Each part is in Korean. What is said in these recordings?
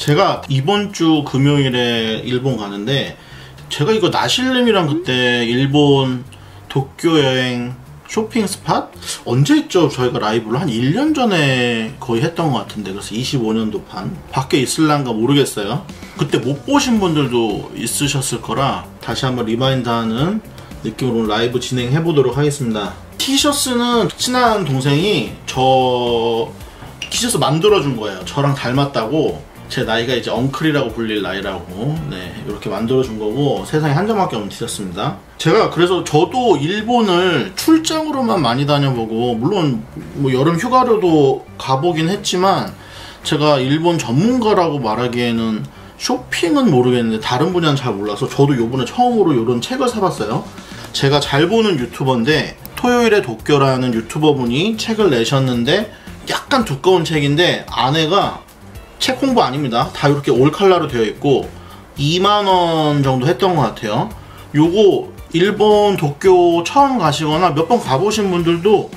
제가 이번 주 금요일에 일본 가는데, 제가 이거 나실님이랑 그때 일본 도쿄 여행 쇼핑 스팟? 언제 했죠? 저희가 라이브를 한 1년 전에 거의 했던 것 같은데, 그래서 25년도 판 밖에 있을란가 모르겠어요. 그때 못 보신 분들도 있으셨을 거라 다시 한번 리마인드하는 느낌으로 라이브 진행해 보도록 하겠습니다. 티셔츠는 친한 동생이 저 티셔츠 만들어준 거예요. 저랑 닮았다고, 제 나이가 이제 엉클이라고 불릴 나이라고, 네, 이렇게 만들어준 거고, 세상에 한 장밖에 없는 티셔츠입니다. 제가 그래서 저도 일본을 출장으로만 많이 다녀보고, 물론 뭐 여름 휴가로도 가보긴 했지만, 제가 일본 전문가라고 말하기에는 쇼핑은 모르겠는데 다른 분야는 잘 몰라서 저도 요번에 처음으로 이런 책을 사봤어요. 제가 잘 보는 유튜버인데, 토요일의 도쿄라는 유튜버분이 책을 내셨는데, 약간 두꺼운 책인데 안에가 책 홍보 아닙니다. 다 이렇게 올 컬러로 되어 있고 2만원 정도 했던 것 같아요. 요거 일본 도쿄 처음 가시거나 몇 번 가보신 분들도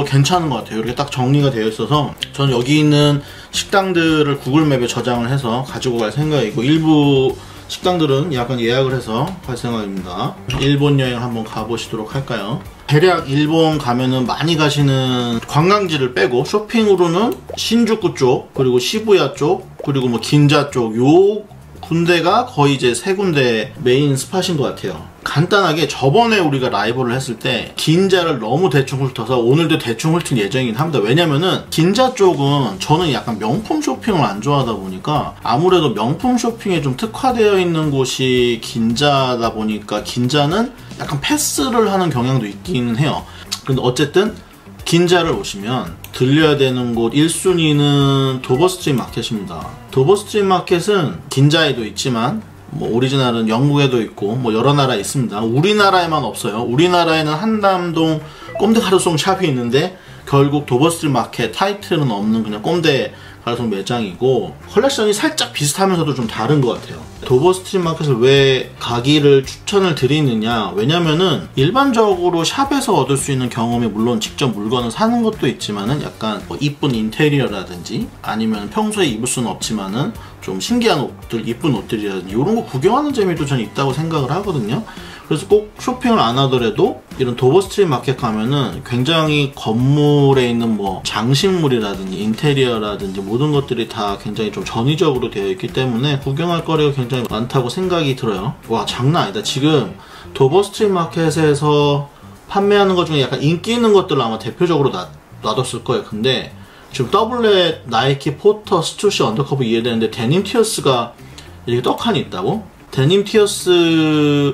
괜찮은 것 같아요. 이렇게 딱 정리가 되어 있어서 저는 여기 있는 식당들을 구글맵에 저장을 해서 가지고 갈 생각이고, 일부 식당들은 약간 예약을 해서 갈 생각입니다. 일본 여행 한번 가보시도록 할까요? 대략 일본 가면은 많이 가시는 관광지를 빼고 쇼핑으로는 신주쿠 쪽, 그리고 시부야 쪽, 그리고 뭐 긴자 쪽, 요 군데가 거의 이제 세 군데 메인 스팟인 것 같아요. 간단하게 저번에 우리가 라이브를 했을 때 긴자를 너무 대충 훑어서 오늘도 대충 훑을 예정이긴 합니다. 왜냐면은 긴자 쪽은 저는 약간 명품 쇼핑을 안 좋아하다 보니까, 아무래도 명품 쇼핑에 좀 특화되어 있는 곳이 긴자다 보니까 긴자는 약간 패스를 하는 경향도 있기는 해요. 근데 어쨌든 긴자를 오시면 들려야 되는 곳 1순위는 도버스트리트 마켓입니다. 도버스트리트 마켓은 긴자에도 있지만 뭐 오리지널은 영국에도 있고 뭐 여러 나라에 있습니다. 우리나라에만 없어요. 우리나라에는 한남동 꼼데 가루송 샵이 있는데 결국 도버스트리트 마켓 타이틀은 없는 그냥 꼼데 가루송 매장이고, 컬렉션이 살짝 비슷하면서도 좀 다른 것 같아요. 도버스트리트 마켓을 왜 가기를 추천을 드리느냐, 왜냐면은 일반적으로 샵에서 얻을 수 있는 경험이 물론 직접 물건을 사는 것도 있지만은 약간 뭐 이쁜 인테리어라든지 아니면 평소에 입을 수는 없지만은 좀 신기한 옷들, 이쁜 옷들이라든지 이런 거 구경하는 재미도 저는 있다고 생각을 하거든요. 그래서 꼭 쇼핑을 안 하더라도 이런 도버스트리트 마켓 가면은 굉장히 건물에 있는 뭐 장식물이라든지 인테리어라든지 모든 것들이 다 굉장히 좀 전위적으로 되어 있기 때문에 구경할 거리가 굉장히 많다고 생각이 들어요. 와, 장난 아니다. 지금 도버스트리트 마켓에서 판매하는 것 중에 약간 인기 있는 것들을 아마 대표적으로 놔뒀을 거예요. 근데 지금 더블렛, 나이키, 포터, 스투시, 언더커버 이해되는데 데님 티어스가 이렇게 떡하니 있다고? 데님 티어스를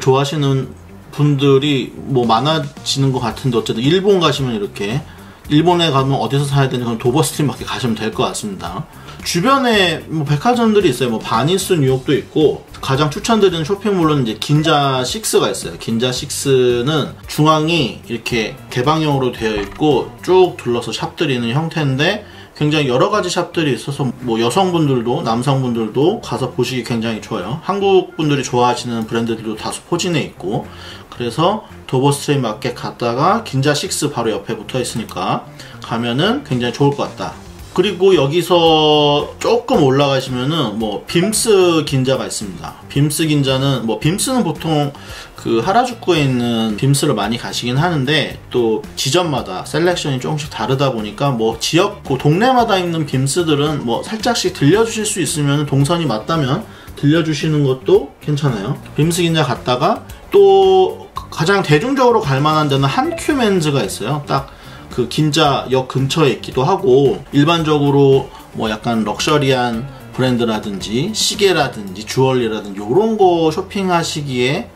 좋아하시는 분들이 뭐 많아지는 것 같은데, 어쨌든 일본 가시면 이렇게, 일본에 가면 어디서 사야 되는지 그럼 도버스트리트 마켓 가시면 될 것 같습니다. 주변에 뭐 백화점들이 있어요. 뭐 바니스 뉴욕도 있고, 가장 추천드리는 쇼핑몰로는 이제 긴자 6가 있어요. 긴자 6는 중앙이 이렇게 개방형으로 되어 있고 쭉 둘러서 샵들이 있는 형태인데, 굉장히 여러가지 샵들이 있어서 뭐 여성분들도 남성분들도 가서 보시기 굉장히 좋아요. 한국 분들이 좋아하시는 브랜드들도 다소 포진해 있고, 그래서 도버스트리트 마켓 갔다가 긴자 6 바로 옆에 붙어 있으니까 가면은 굉장히 좋을 것 같다. 그리고 여기서 조금 올라가시면은 뭐 빔스 긴자가 있습니다. 빔스 긴자는 뭐 빔스는 보통 그 하라주쿠에 있는 빔스를 많이 가시긴 하는데, 또 지점마다 셀렉션이 조금씩 다르다 보니까 뭐 지역 그 동네마다 있는 빔스들은 뭐 살짝씩 들려주실 수 있으면, 동선이 맞다면 들려주시는 것도 괜찮아요. 빔스 긴자 갔다가 또 가장 대중적으로 갈만한 데는 한큐멘즈가 있어요. 딱 그 긴자역 근처에 있기도 하고, 일반적으로 뭐 약간 럭셔리한 브랜드라든지 시계라든지 주얼리라든지 이런 거 쇼핑하시기에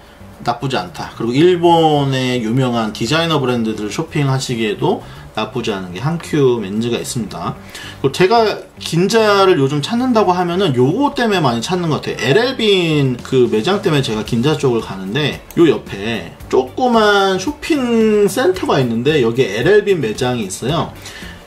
나쁘지 않다. 그리고 일본의 유명한 디자이너 브랜드들 쇼핑하시기에도 나쁘지 않은 게 한큐 멘즈가 있습니다. 그리고 제가 긴자를 요즘 찾는다고 하면은 요거 때문에 많이 찾는 것 같아요. LL빈 그 매장 때문에 제가 긴자 쪽을 가는데, 요 옆에 조그만 쇼핑 센터가 있는데 여기에 LL빈 매장이 있어요.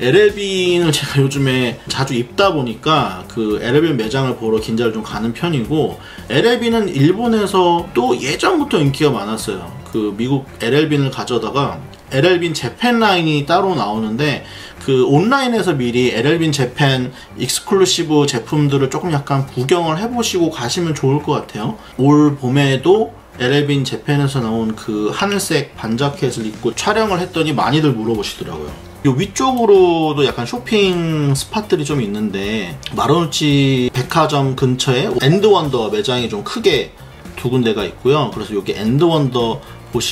LL빈을 제가 요즘에 자주 입다 보니까 그 LL빈 매장을 보러 긴자를 좀 가는 편이고, LL빈은 일본에서 또 예전부터 인기가 많았어요. 그 미국 LL빈을 가져다가 LL빈 재팬 라인이 따로 나오는데, 그 온라인에서 미리 LL빈 재팬 익스클루시브 제품들을 조금 약간 구경을 해보시고 가시면 좋을 것 같아요. 올 봄에도 LL빈 재팬에서 나온 그 하늘색 반자켓을 입고 촬영을 했더니 많이들 물어보시더라고요. 이 위쪽으로도 약간 쇼핑 스팟들이 좀 있는데 마루노치 백화점 근처에 엔드원더 매장이 좀 크게 두 군데가 있고요. 그래서 여기 엔드원더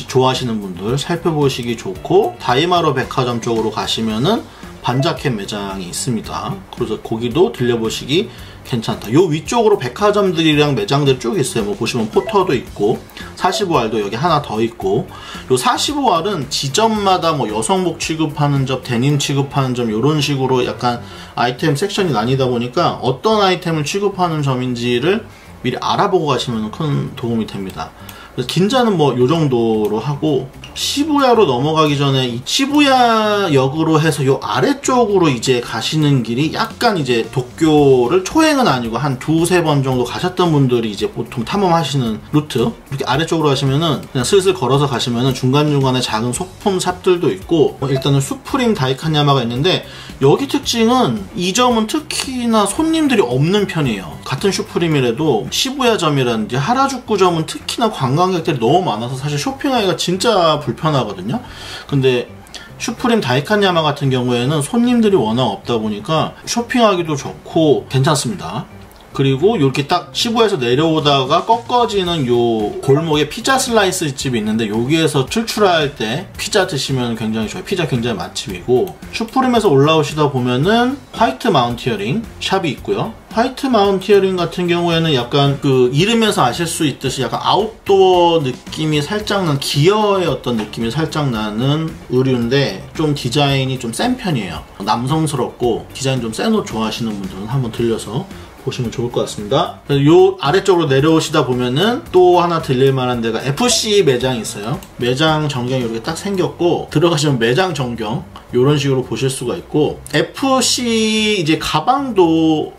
좋아하시는 분들 살펴보시기 좋고, 다이마루 백화점 쪽으로 가시면은 반자켓 매장이 있습니다. 그래서 거기도 들려보시기 괜찮다. 요 위쪽으로 백화점들이랑 매장들 쭉 있어요. 뭐 보시면 포터도 있고 45알도 여기 하나 더 있고, 요 45알은 지점마다 뭐 여성복 취급하는 점, 데님 취급하는 점 요런 식으로 약간 아이템 섹션이 나뉘다 보니까 어떤 아이템을 취급하는 점인지를 미리 알아보고 가시면 큰 도움이 됩니다. 그래서 긴자는 뭐 요 정도로 하고, 시부야로 넘어가기 전에 이 시부야역으로 해서 요 아래쪽으로 이제 가시는 길이 약간 이제 도쿄를 초행은 아니고 한 두세 번 정도 가셨던 분들이 이제 보통 탐험하시는 루트, 이렇게 아래쪽으로 가시면은 그냥 슬슬 걸어서 가시면은 중간중간에 작은 소품 샵들도 있고, 일단은 수프림 다이칸야마가 있는데 여기 특징은 이 점은 특히나 손님들이 없는 편이에요. 같은 슈프림이라도 시부야점이라든지 하라주쿠점은 특히나 관광객들이 너무 많아서 사실 쇼핑하기가 진짜 불편하거든요. 근데 슈프림 다이칸야마 같은 경우에는 손님들이 워낙 없다 보니까 쇼핑하기도 좋고 괜찮습니다. 그리고 이렇게 딱 시부야에서 내려오다가 꺾어지는 요 골목에 피자 슬라이스 집이 있는데, 여기에서 출출할 때 피자 드시면 굉장히 좋아요. 피자 굉장히 맛집이고, 슈프림에서 올라오시다 보면은 화이트 마운티어링 샵이 있고요. 화이트 마운티어링 같은 경우에는 약간 그 이름에서 아실 수 있듯이 약간 아웃도어 느낌이 살짝 난, 기어의 어떤 느낌이 살짝 나는 의류인데 좀 디자인이 좀 센 편이에요. 남성스럽고 디자인 좀 센 옷 좋아하시는 분들은 한번 들려서 보시면 좋을 것 같습니다. 요 아래쪽으로 내려오시다 보면은 또 하나 들릴만한 데가 FC 매장이 있어요. 매장 전경이 이렇게 딱 생겼고, 들어가시면 매장 전경 요런 식으로 보실 수가 있고, FC 이제 가방도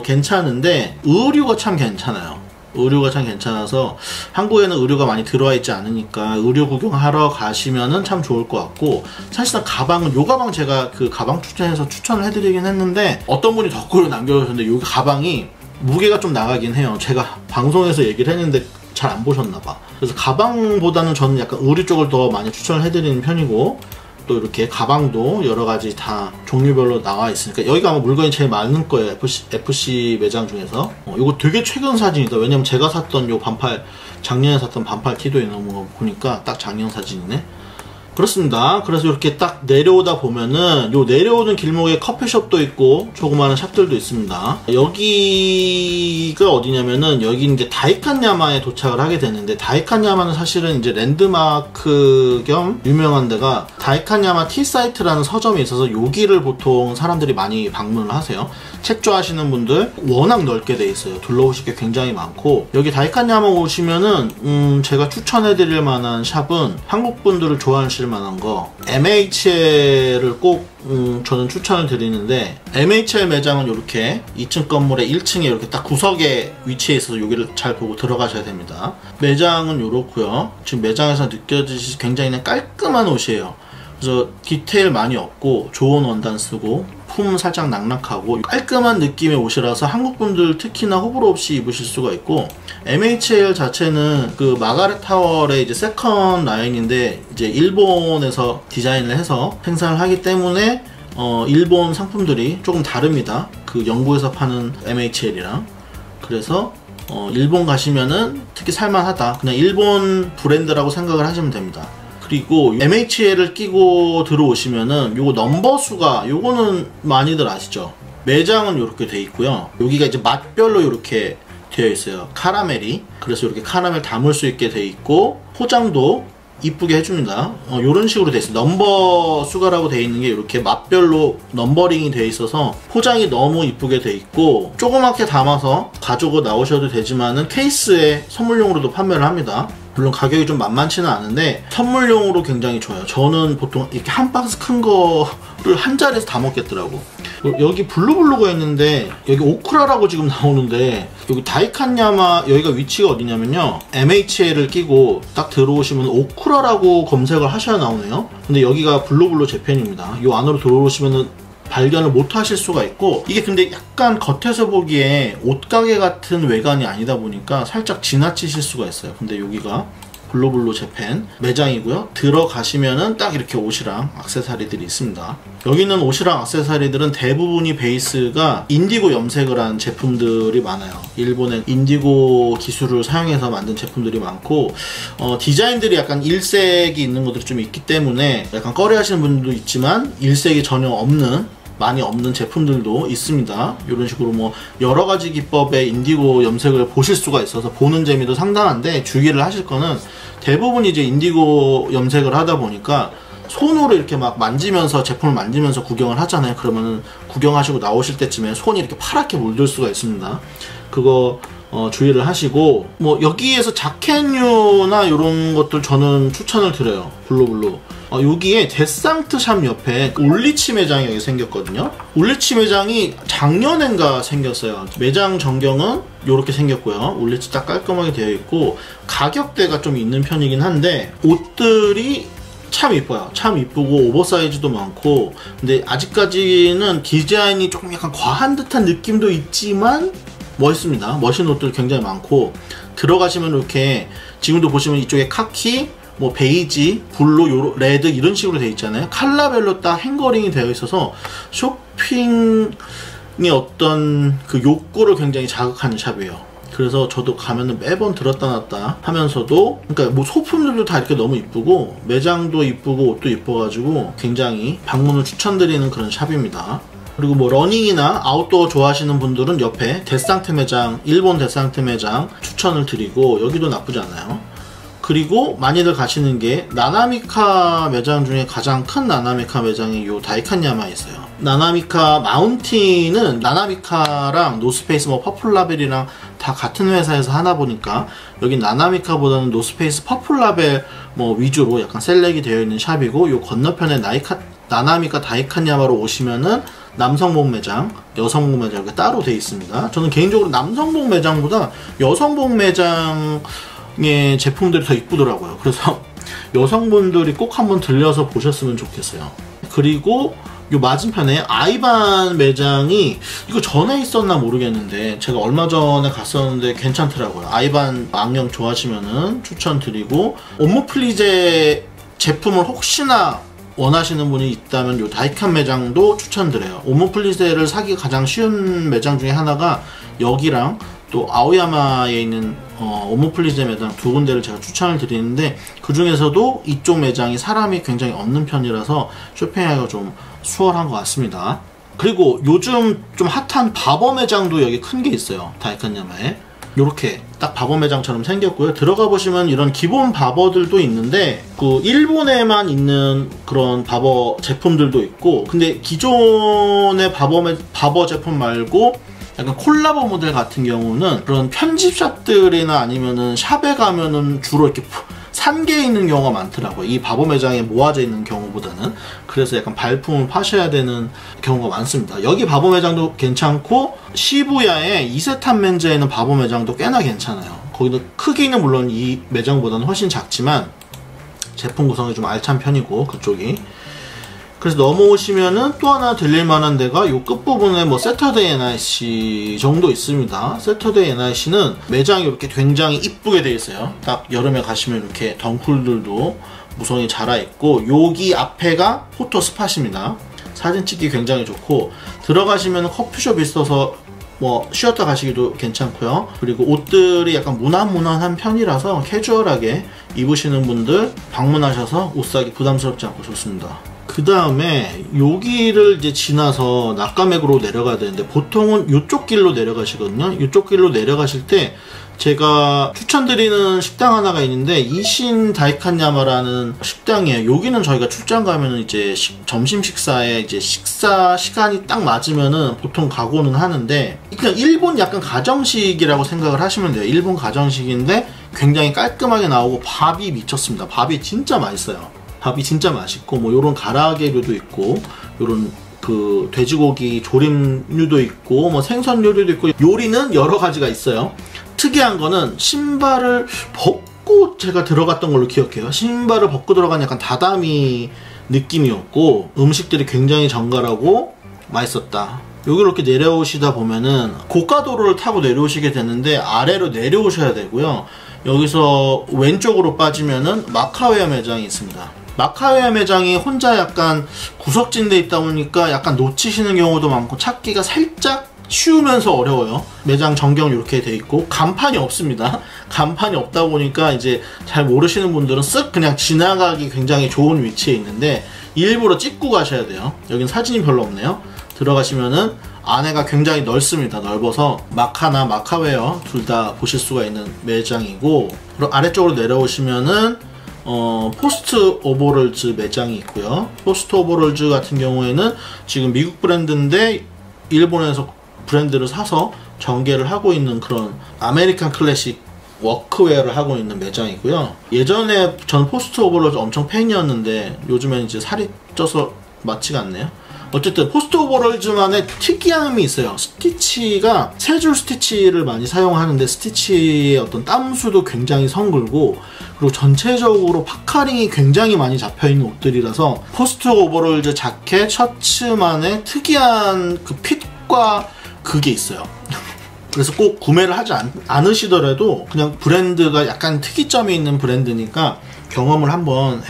괜찮은데 의류가 참 괜찮아요. 의류가 참 괜찮아서 한국에는 의류가 많이 들어와 있지 않으니까 의류 구경하러 가시면은 참 좋을 것 같고, 사실상 가방은 요 가방 제가 그 가방 추천해서 추천을 해드리긴 했는데 어떤 분이 댓글을 남겨주셨는데 요 가방이 무게가 좀 나가긴 해요. 제가 방송에서 얘기를 했는데 잘 안 보셨나봐. 그래서 가방보다는 저는 약간 의류 쪽을 더 많이 추천을 해드리는 편이고, 또 이렇게 가방도 여러가지 다 종류별로 나와 있으니까 여기가 아마 물건이 제일 많을 거예요. FC 매장 중에서. 이거 되게 최근 사진이다. 왜냐면 제가 샀던 요 반팔, 작년에 샀던 반팔 티도 있는 거 보니까 딱 작년 사진이네. 그렇습니다. 그래서 이렇게 딱 내려오다 보면은 요 내려오는 길목에 커피숍도 있고 조그마한 샵들도 있습니다. 여기가 어디냐면은 여기 이제 다이칸야마에 도착을 하게 되는데, 다이칸야마는 사실은 이제 랜드마크 겸 유명한 데가 다이칸야마 티사이트라는 서점이 있어서 여기를 보통 사람들이 많이 방문을 하세요. 책 좋아하시는 분들 워낙 넓게 돼 있어요. 둘러보실 게 굉장히 많고, 여기 다이칸야마 오시면은 제가 추천해드릴 만한 샵은 한국 분들을 좋아하실 만한 거, MHL을 꼭 저는 추천을 드리는데, MHL 매장은 이렇게 2층 건물의 1층에 이렇게 딱 구석에 위치해 있어서 여기를 잘 보고 들어가셔야 됩니다. 매장은 이렇고요. 지금 매장에서 느껴지시 굉장히 깔끔한 옷이에요. 그래서 디테일 많이 없고 좋은 원단 쓰고 품 살짝 낙낙하고 깔끔한 느낌의 옷이라서 한국분들 특히나 호불호 없이 입으실 수가 있고, MHL 자체는 그 마가렛 타월의 이제 세컨 라인인데 이제 일본에서 디자인을 해서 생산을 하기 때문에 일본 상품들이 조금 다릅니다. 그 영국에서 파는 MHL이랑. 그래서 일본 가시면은 특히 살만하다. 그냥 일본 브랜드라고 생각을 하시면 됩니다. 그리고 MHL을 끼고 들어오시면은 요거 넘버수가, 요거는 많이들 아시죠? 매장은 이렇게 돼 있고요. 여기가 이제 맛별로 이렇게 되어 있어요. 카라멜이. 그래서 이렇게 카라멜 담을 수 있게 돼 있고, 포장도 이쁘게 해줍니다. 이런 식으로 돼 있어요. 넘버 수가라고 돼 있는 게 이렇게 맛별로 넘버링이 돼 있어서 포장이 너무 이쁘게 돼 있고, 조그맣게 담아서 가지고 나오셔도 되지만은 케이스에 선물용으로도 판매를 합니다. 물론 가격이 좀 만만치는 않은데 선물용으로 굉장히 좋아요. 저는 보통 이렇게 한 박스 큰 거 를 한 자리에서 다 먹겠더라고. 여기 블루블루가 있는데 여기 오크라라고 지금 나오는데 여기 다이칸야마 여기가 위치가 어디냐면요, MHL을 끼고 딱 들어오시면 오크라라고 검색을 하셔야 나오네요. 근데 여기가 블루블루 재팬입니다. 이 안으로 들어오시면은 발견을 못 하실 수가 있고, 이게 근데 약간 겉에서 보기에 옷가게 같은 외관이 아니다 보니까 살짝 지나치실 수가 있어요. 근데 여기가 블루블루 재팬 매장이고요. 들어가시면은 딱 이렇게 옷이랑 액세서리들이 있습니다. 여기 있는 옷이랑 액세서리들은 대부분이 베이스가 인디고 염색을 한 제품들이 많아요. 일본의 인디고 기술을 사용해서 만든 제품들이 많고, 디자인들이 약간 일색이 있는 것들이 좀 있기 때문에 약간 꺼려하시는 분들도 있지만 일색이 전혀 많이 없는 제품들도 있습니다. 이런 식으로 뭐 여러가지 기법의 인디고 염색을 보실 수가 있어서 보는 재미도 상당한데, 주의를 하실 거는 대부분 이제 인디고 염색을 하다 보니까 손으로 이렇게 막 만지면서, 제품을 만지면서 구경을 하잖아요. 그러면은 구경하시고 나오실 때쯤에 손이 이렇게 파랗게 물들 수가 있습니다. 그거 주의를 하시고, 뭐 여기에서 자켓류나 이런 것들 저는 추천을 드려요. 블루블루. 여기에 데상트 샵 옆에 울리치 매장이 여기 생겼거든요. 울리치 매장이 작년엔가 생겼어요. 매장 전경은 이렇게 생겼고요. 울리치 딱 깔끔하게 되어 있고, 가격대가 좀 있는 편이긴 한데 옷들이 참 이뻐요. 참 이쁘고 오버사이즈도 많고, 근데 아직까지는 디자인이 조금 약간 과한 듯한 느낌도 있지만 멋있습니다. 멋있는 옷들 굉장히 많고, 들어가시면 이렇게 지금도 보시면 이쪽에 카키, 뭐 베이지, 블루, 레드 이런 식으로 되어 있잖아요. 컬러별로 딱 행거링이 되어 있어서 쇼핑의 어떤 그 욕구를 굉장히 자극하는 샵이에요. 그래서 저도 가면은 매번 들었다 놨다 하면서도, 그러니까 뭐 소품들도 다 이렇게 너무 이쁘고 매장도 이쁘고 옷도 이뻐가지고 굉장히 방문을 추천드리는 그런 샵입니다. 그리고 뭐 러닝이나 아웃도어 좋아하시는 분들은 옆에 데상트 매장, 일본 데상트 매장 추천을 드리고, 여기도 나쁘지 않아요. 그리고 많이들 가시는 게 나나미카 매장 중에 가장 큰 나나미카 매장이 요 다이칸야마에 있어요. 나나미카 마운틴은 나나미카랑 노스페이스, 뭐 퍼플라벨이랑 다 같은 회사에서 하나 보니까 여기 나나미카보다는 노스페이스, 퍼플라벨 뭐 위주로 약간 셀렉이 되어 있는 샵이고, 요 건너편에 나나미카 다이칸야마로 오시면은 남성복 매장, 여성복 매장 이렇게 따로 되어 있습니다. 저는 개인적으로 남성복 매장보다 여성복 매장 의 제품들이 더 이쁘더라고요. 그래서 여성분들이 꼭 한번 들려서 보셨으면 좋겠어요. 그리고 요 맞은편에 아이반 매장이, 이거 전에 있었나 모르겠는데 제가 얼마 전에 갔었는데 괜찮더라고요. 아이반 안경 좋아하시면은 추천드리고, 오모플리제 제품을 혹시나 원하시는 분이 있다면 요 다이칸 매장도 추천드려요. 오모플리제를 사기가 가장 쉬운 매장 중에 하나가 여기랑 또 아오야마에 있는 오모플리제 매장 두 군데를 제가 추천을 드리는데, 그 중에서도 이쪽 매장이 사람이 굉장히 없는 편이라서 쇼핑하기가 좀 수월한 것 같습니다. 그리고 요즘 좀 핫한 바버 매장도 여기 큰 게 있어요. 다이칸야마에 요렇게 딱 바버 매장처럼 생겼고요. 들어가 보시면 이런 기본 바버들도 있는데, 그 일본에만 있는 그런 바버 제품들도 있고, 근데 기존의 바버 제품 말고 약간 콜라보 모델 같은 경우는 그런 편집샵들이나 아니면은 샵에 가면은 주로 이렇게 산게 있는 경우가 많더라고요. 이 바버 매장에 모아져 있는 경우보다는. 그래서 약간 발품을 파셔야 되는 경우가 많습니다. 여기 바버 매장도 괜찮고, 시부야에 이세탄멘즈에 있는 바버 매장도 꽤나 괜찮아요. 거기도 크기는 물론 이 매장보다는 훨씬 작지만 제품 구성이 좀 알찬 편이고, 그쪽이. 그래서 넘어오시면은 또 하나 들릴만한 데가 요 끝부분에 뭐 세터데이 NIC 정도 있습니다. 세터데이 NIC는 매장이 이렇게 굉장히 이쁘게 되어 있어요. 딱 여름에 가시면 이렇게 덩쿨들도 무성이 자라있고, 여기 앞에가 포토 스팟입니다. 사진 찍기 굉장히 좋고, 들어가시면 커피숍 있어서 뭐 쉬었다 가시기도 괜찮고요. 그리고 옷들이 약간 무난무난한 편이라서 캐주얼하게 입으시는 분들 방문하셔서 옷 사기 부담스럽지 않고 좋습니다. 그 다음에 여기를 이제 지나서 낙가맥으로 내려가야 되는데, 보통은 이쪽 길로 내려가시거든요. 이쪽 길로 내려가실 때 제가 추천드리는 식당 하나가 있는데, 이신 다이칸야마라는 식당이에요. 여기는 저희가 출장 가면은 이제 점심 식사에 이제 식사 시간이 딱 맞으면은 보통 가고는 하는데, 그냥 일본 약간 가정식이라고 생각을 하시면 돼요. 일본 가정식인데 굉장히 깔끔하게 나오고 밥이 미쳤습니다. 밥이 진짜 맛있어요. 밥이 진짜 맛있고, 뭐 요런 가라아게류도 있고, 요런 그 돼지고기 조림류도 있고 뭐 생선 요리도 있고 요리는 여러 가지가 있어요. 특이한 거는 신발을 벗고 제가 들어갔던 걸로 기억해요. 신발을 벗고 들어간 약간 다다미 느낌이었고 음식들이 굉장히 정갈하고 맛있었다. 여기 이렇게 내려오시다 보면은 고가도로를 타고 내려오시게 되는데 아래로 내려오셔야 되고요. 여기서 왼쪽으로 빠지면은 마카오야 매장이 있습니다. 마카오야 매장이 혼자 약간 구석진 데 있다 보니까 약간 놓치시는 경우도 많고 찾기가 살짝 쉬우면서 어려워요. 매장 전경 이렇게 돼 있고 간판이 없습니다. 간판이 없다 보니까 이제 잘 모르시는 분들은 쓱 그냥 지나가기 굉장히 좋은 위치에 있는데 일부러 찍고 가셔야 돼요. 여긴 사진이 별로 없네요. 들어가시면은 안에가 굉장히 넓습니다. 넓어서 마카나 마카웨어 둘 다 보실 수가 있는 매장이고, 그리고 아래쪽으로 내려오시면은 포스트 오버롤즈 매장이 있고요. 포스트 오버롤즈 같은 경우에는 지금 미국 브랜드인데 일본에서 브랜드를 사서 전개를 하고 있는 그런 아메리칸 클래식 워크웨어를 하고 있는 매장이고요. 예전에 전 포스트 오버롤즈 엄청 팬이었는데 요즘엔 이제 살이 쪄서 맞지가 않네요. 어쨌든 포스트 오버롤즈만의 특이함이 있어요. 스티치가 세 줄 스티치를 많이 사용하는데 스티치의 어떤 땀수도 굉장히 성글고, 그리고 전체적으로 파카링이 굉장히 많이 잡혀있는 옷들이라서 포스트 오버롤즈 자켓, 셔츠만의 특이한 그 핏과 그게 있어요. 그래서 꼭 구매를 하지 않으시더라도 그냥 브랜드가 약간 특이점이 있는 브랜드니까 경험을 한번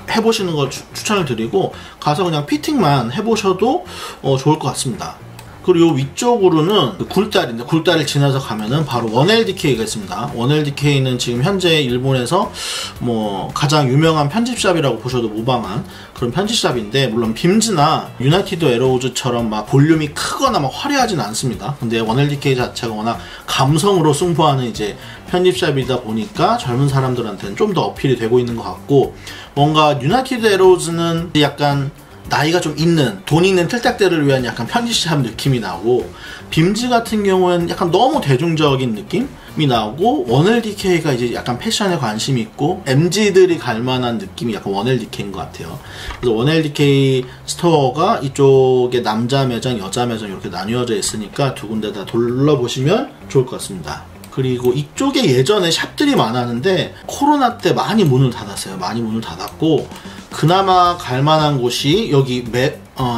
해보시는 걸 추천을 드리고, 가서 그냥 피팅만 해보셔도 좋을 것 같습니다. 그리고 요 위쪽으로는 굴다리인데, 굴다리를 지나서 가면은 바로 1LDK가 있습니다. 1LDK는 지금 현재 일본에서 뭐 가장 유명한 편집샵이라고 보셔도 무방한 그런 편집샵인데, 물론 빔즈나 유나이티드 에러우즈처럼 막 볼륨이 크거나 막 화려하진 않습니다. 근데 1LDK 자체가 워낙 감성으로 승부하는 이제 편집샵이다 보니까 젊은 사람들한테는 좀 더 어필이 되고 있는 것 같고, 뭔가 유나이티드 에러우즈는 약간 나이가 좀 있는, 돈 있는 틀딱대를 위한 약간 편집샵 느낌이 나고, 빔즈 같은 경우에는 약간 너무 대중적인 느낌이 나고, 1LDK가 이제 약간 패션에 관심이 있고 MZ들이 갈만한 느낌이 약간 1LDK인 것 같아요. 그래서 1LDK 스토어가 이쪽에 남자 매장, 여자 매장 이렇게 나뉘어져 있으니까 두 군데 다 둘러보시면 좋을 것 같습니다. 그리고 이쪽에 예전에 샵들이 많았는데 코로나 때 많이 문을 닫았어요. 많이 문을 닫았고, 그나마 갈만한 곳이 여기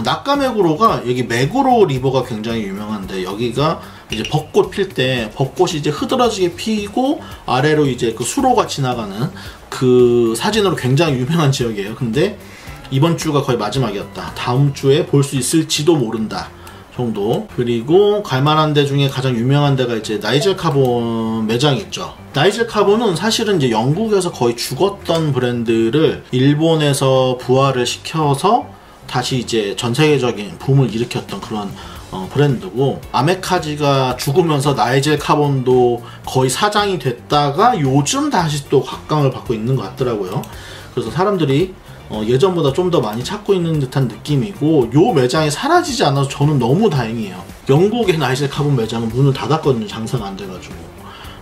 나카메구로가, 여기 메구로 리버가 굉장히 유명한데, 여기가 이제 벚꽃 필 때 벚꽃이 이제 흐드러지게 피고 아래로 이제 그 수로가 지나가는 그 사진으로 굉장히 유명한 지역이에요. 근데 이번 주가 거의 마지막이었다. 다음 주에 볼 수 있을지도 모른다 정도. 그리고 갈만한 데 중에 가장 유명한 데가 이제 나이젤 카본 매장이 있죠. 나이젤 카본은 사실은 이제 영국에서 거의 죽었던 브랜드를 일본에서 부활을 시켜서 다시 이제 전 세계적인 붐을 일으켰던 그런 브랜드고, 아메카지가 죽으면서 나이젤 카본도 거의 사장이 됐다가 요즘 다시 또 각광을 받고 있는 것 같더라고요. 그래서 사람들이 예전보다 좀 더 많이 찾고 있는 듯한 느낌이고, 요 매장이 사라지지 않아서 저는 너무 다행이에요. 영국의 나이젤 카본 매장은 문을 닫았거든요. 장사가 안 돼가지고.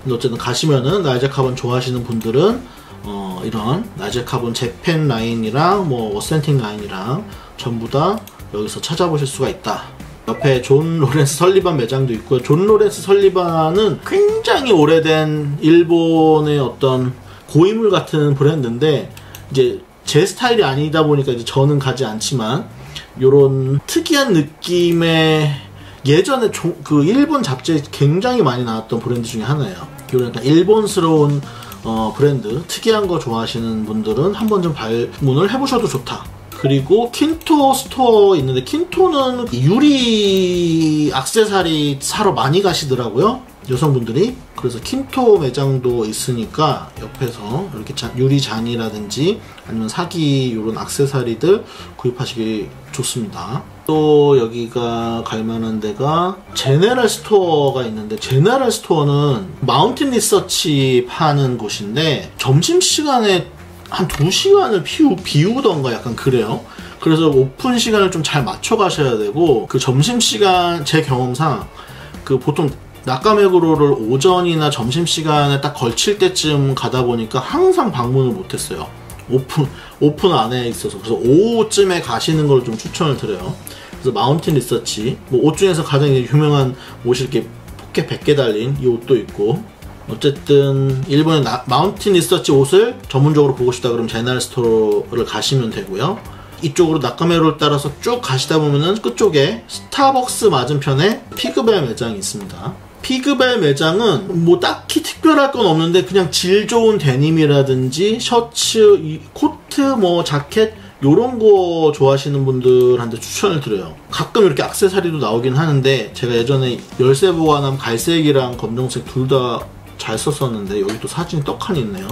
근데 어쨌든 가시면은 나이젤 카본 좋아하시는 분들은 이런 나이젤 카본 재팬 라인이랑 뭐 어센틱 라인이랑 전부 다 여기서 찾아보실 수가 있다. 옆에 존 로렌스 설리반 매장도 있고요. 존 로렌스 설리반은 굉장히 오래된 일본의 어떤 고인물 같은 브랜드인데, 이제 제 스타일이 아니다 보니까 이제 저는 가지 않지만, 요런 특이한 느낌의, 예전에 그 일본 잡지에 굉장히 많이 나왔던 브랜드 중에 하나예요. 그러니까 일본스러운 브랜드, 특이한 거 좋아하시는 분들은 한번 좀 방문을 해보셔도 좋다. 그리고 킨토 스토어 있는데, 킨토는 유리 액세서리 사러 많이 가시더라고요, 여성분들이. 그래서 킨토 매장도 있으니까 옆에서 이렇게 유리 잔이라든지 아니면 사기 이런 액세서리들 구입하시기 좋습니다. 또 여기가 갈만한 데가 제네럴 스토어가 있는데, 제네럴 스토어는 마운틴 리서치 파는 곳인데 점심시간에 한 2시간을 비우던가 약간 그래요. 그래서 오픈 시간을 좀 잘 맞춰 가셔야 되고, 그 점심시간, 제 경험상 그 보통 나카메구로를 오전이나 점심시간에 딱 걸칠 때쯤 가다 보니까 항상 방문을 못했어요. 오픈 안에 있어서. 그래서 오후쯤에 가시는 걸 좀 추천을 드려요. 그래서 마운틴 리서치, 뭐 옷 중에서 가장 유명한 옷이 이렇게 포켓 100개 달린 이 옷도 있고, 어쨌든 일본의 마운틴 리서치 옷을 전문적으로 보고 싶다 그러면 제나럴 스토어를 가시면 되고요. 이쪽으로 나카메로를 따라서 쭉 가시다 보면은 끝쪽에 스타벅스 맞은편에 피그벨 매장이 있습니다. 피그벨 매장은 뭐 딱히 특별할 건 없는데 그냥 질 좋은 데님이라든지 셔츠, 코트, 뭐 자켓 요런 거 좋아하시는 분들한테 추천을 드려요. 가끔 이렇게 액세서리도 나오긴 하는데 제가 예전에 열쇠 보관함 갈색이랑 검정색 둘 다 잘 썼었는데 여기 또 사진이 떡하니 있네요.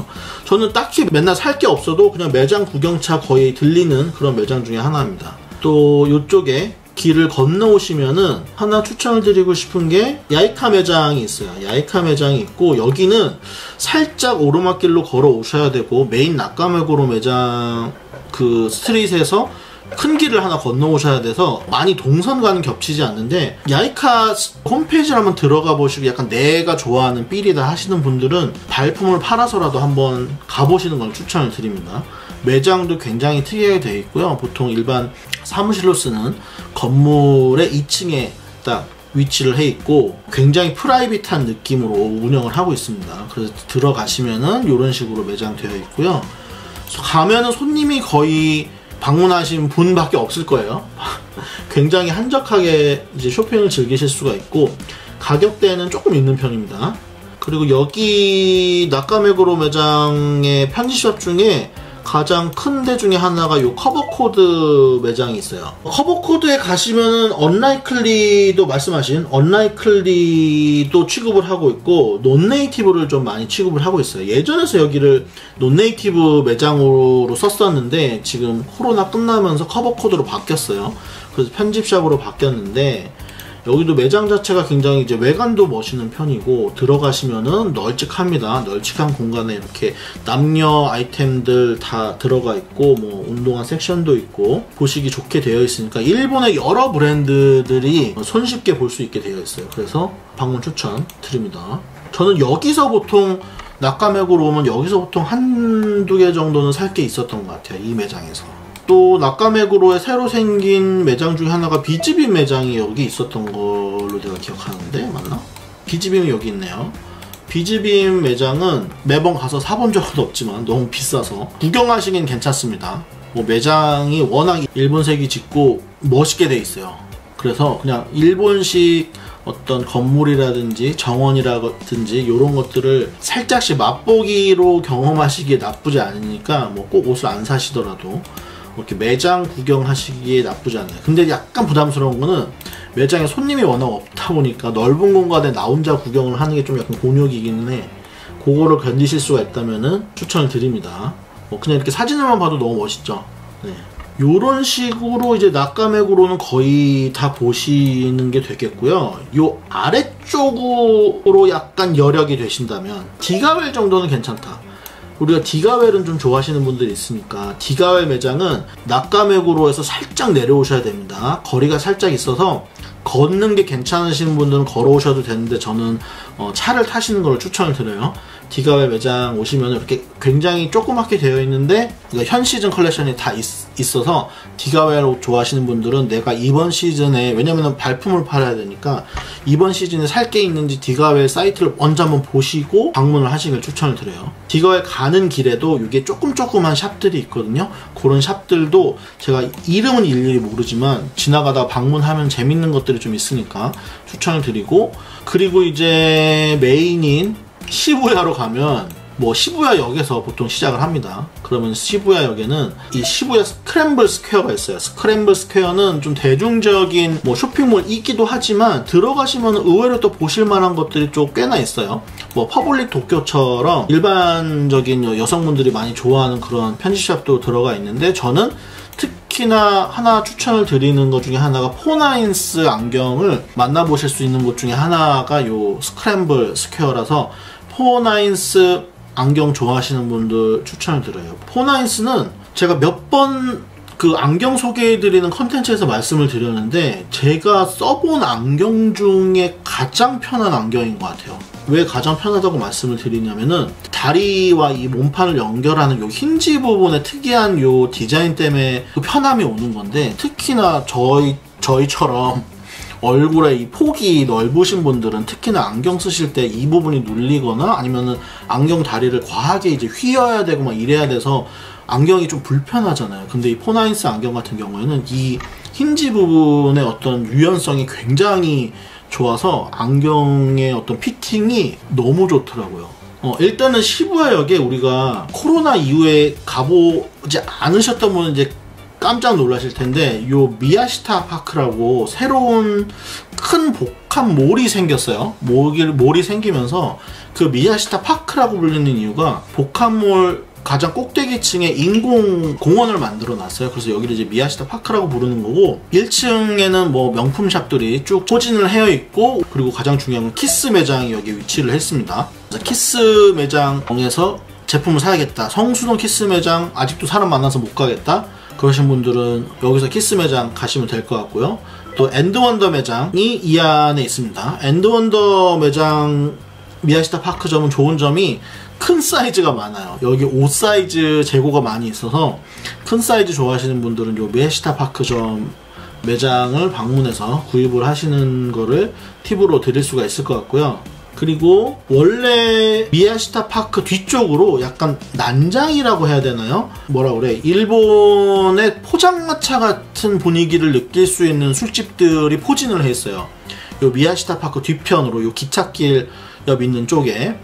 저는 딱히 맨날 살 게 없어도 그냥 매장 구경차 거의 들리는 그런 매장 중에 하나입니다. 또 이쪽에 길을 건너오시면은 하나 추천을 드리고 싶은 게 야이카 매장이 있어요. 야이카 매장이 있고 여기는 살짝 오르막길로 걸어 오셔야 되고 메인 나카메고로 매장 그 스트릿에서 큰 길을 하나 건너오셔야 돼서 많이 동선과는 겹치지 않는데, 야이카 홈페이지를 한번 들어가 보시고 약간 내가 좋아하는 삘이다 하시는 분들은 발품을 팔아서라도 한번 가보시는 걸 추천을 드립니다. 매장도 굉장히 특이하게 되어 있고요. 보통 일반 사무실로 쓰는 건물의 2층에 딱 위치를 해 있고 굉장히 프라이빗한 느낌으로 운영을 하고 있습니다. 그래서 들어가시면은 이런 식으로 매장되어 있고요. 가면은 손님이 거의 방문하신 분밖에 없을 거예요. 굉장히 한적하게 이제 쇼핑을 즐기실 수가 있고 가격대는 조금 있는 편입니다. 그리고 여기 나카메고로 매장의 편지숍 중에 가장 큰 데 중에 하나가 요 커버코드 매장이 있어요. 커버코드에 가시면은 언라이클리도 말씀하신 언라이클리도 취급을 하고 있고 논네이티브를 좀 많이 취급을 하고 있어요. 예전에서 여기를 논네이티브 매장으로 썼었는데 지금 코로나 끝나면서 커버코드로 바뀌었어요. 그래서 편집샵으로 바뀌었는데 여기도 매장 자체가 굉장히 이제 외관도 멋있는 편이고 들어가시면은 널찍합니다. 널찍한 공간에 이렇게 남녀 아이템들 다 들어가 있고 뭐 운동화 섹션도 있고 보시기 좋게 되어 있으니까 일본의 여러 브랜드들이 손쉽게 볼 수 있게 되어 있어요. 그래서 방문 추천 드립니다. 저는 여기서 보통 나카메고로 오면 여기서 보통 한두 개 정도는 살 게 있었던 것 같아요. 이 매장에서. 또 나카메고로에 새로 생긴 매장 중에 하나가 비즈빔 매장이 여기 있었던 걸로 제가 기억하는데 맞나? 비즈빔이 여기 있네요. 비즈빔 매장은 매번 가서 사본 적은 없지만 너무 비싸서 구경하시긴 괜찮습니다. 뭐 매장이 워낙 일본색이 짙고 멋있게 돼 있어요. 그래서 그냥 일본식 어떤 건물이라든지 정원이라든지 이런 것들을 살짝씩 맛보기로 경험하시기에 나쁘지 않으니까 뭐 꼭 옷을 안 사시더라도 이렇게 매장 구경하시기에 나쁘지 않아요. 근데 약간 부담스러운 거는 매장에 손님이 워낙 없다 보니까 넓은 공간에 나 혼자 구경을 하는 게 좀 약간 곤욕이기는 해. 그거를 견디실 수가 있다면은 추천을 드립니다. 그냥 이렇게 사진을만 봐도 너무 멋있죠. 네. 요런 식으로 이제 나카메고로는 거의 다 보시는 게 되겠고요. 요 아래쪽으로 약간 여력이 되신다면 디가웰 정도는 괜찮다. 우리가 디가웰은 좀 좋아하시는 분들이 있으니까 디가웰 매장은 나카메고로에서 살짝 내려오셔야 됩니다. 거리가 살짝 있어서 걷는 게 괜찮으신 분들은 걸어오셔도 되는데 저는 차를 타시는 걸 추천을 드려요. 디가웰 매장 오시면 이렇게 굉장히 조그맣게 되어 있는데 현 시즌 컬렉션이 다 있어서 디가웰 옷 좋아하시는 분들은 내가 이번 시즌에 왜냐면 발품을 팔아야 되니까 이번 시즌에 살 게 있는지 디가웰 사이트를 먼저 한번 보시고 방문을 하시길 추천을 드려요. 디가웰 가는 길에도 이게 조그만 샵들이 있거든요. 그런 샵들도 제가 이름은 일일이 모르지만 지나가다가 방문하면 재밌는 것들이 좀 있으니까 추천을 드리고, 그리고 이제 메인인 시부야로 가면 뭐 시부야 역에서 보통 시작을 합니다. 그러면 시부야 역에는 이 시부야 스크램블 스퀘어가 있어요. 스크램블 스퀘어는 좀 대중적인 뭐 쇼핑몰이기도 하지만 들어가시면 의외로 또 보실만한 것들이 좀 꽤나 있어요. 뭐 퍼블릭 도쿄처럼 일반적인 여성분들이 많이 좋아하는 그런 편집샵도 들어가 있는데 저는 특히나 하나 추천을 드리는 것 중에 하나가 포나인스 안경을 만나보실 수 있는 곳 중에 하나가 요 스크램블 스퀘어라서 포나인스 안경 좋아하시는 분들 추천을 드려요. 포나인스는 제가 몇 번 그 안경 소개해드리는 컨텐츠에서 말씀을 드렸는데 제가 써본 안경 중에 가장 편한 안경인 것 같아요. 왜 가장 편하다고 말씀을 드리냐면은 다리와 이 몸판을 연결하는 요 힌지 부분의 특이한 요 디자인 때문에 그 편함이 오는 건데, 특히나 저희처럼 얼굴에 이 폭이 넓으신 분들은 특히나 안경 쓰실 때 이 부분이 눌리거나 아니면은 안경 다리를 과하게 이제 휘어야 되고 막 이래야 돼서 안경이 좀 불편하잖아요. 근데 이 포나인스 안경 같은 경우에는 이 힌지 부분의 어떤 유연성이 굉장히 좋아서 안경의 어떤 피팅이 너무 좋더라고요. 일단은 시부야역에 우리가 코로나 이후에 가보지 않으셨던 분은 이제 깜짝 놀라실 텐데, 요 미야시타 파크라고 새로운 큰 복합몰이 생겼어요. 몰이 생기면서 그 미야시타 파크라고 불리는 이유가 복합몰 가장 꼭대기층에 인공 공원을 만들어 놨어요. 그래서 여기를 이제 미야시타 파크라고 부르는 거고, 1층에는 뭐 명품 샵들이 쭉 포진을 해어 있고, 그리고 가장 중요한 건 키스 매장이 여기 위치를 했습니다. 그래서 키스 매장에서 제품을 사야겠다, 성수동 키스 매장 아직도 사람 많아서 못 가겠다 그러신 분들은 여기서 키스 매장 가시면 될 것 같고요. 또 엔드원더 매장이 이 안에 있습니다. 엔드원더 매장 미야시타 파크점은 좋은 점이 큰 사이즈가 많아요. 여기 5 사이즈 재고가 많이 있어서 큰 사이즈 좋아하시는 분들은 요 미야시타 파크점 매장을 방문해서 구입을 하시는 거를 팁으로 드릴 수가 있을 것 같고요. 그리고 원래 미야시타 파크 뒤쪽으로 약간 난장이라고 해야 되나요? 뭐라 그래? 일본의 포장마차 같은 분위기를 느낄 수 있는 술집들이 포진을 했어요. 요 미야시타 파크 뒤편으로 요 기찻길 옆 있는 쪽에.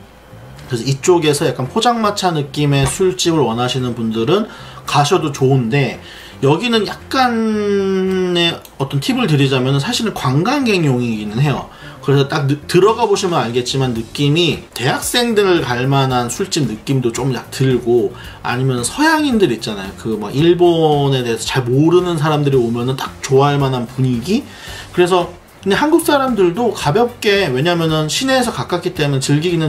그래서 이쪽에서 약간 포장마차 느낌의 술집을 원하시는 분들은 가셔도 좋은데, 여기는 약간의 어떤 팁을 드리자면 사실은 관광객용이기는 해요. 그래서 딱 들어가 보시면 알겠지만 느낌이 대학생들 갈 만한 술집 느낌도 좀 약 들고, 아니면 서양인들 있잖아요. 그 막 일본에 대해서 잘 모르는 사람들이 오면은 딱 좋아할 만한 분위기? 그래서 근데 한국 사람들도 가볍게, 왜냐면은 시내에서 가깝기 때문에 즐기기는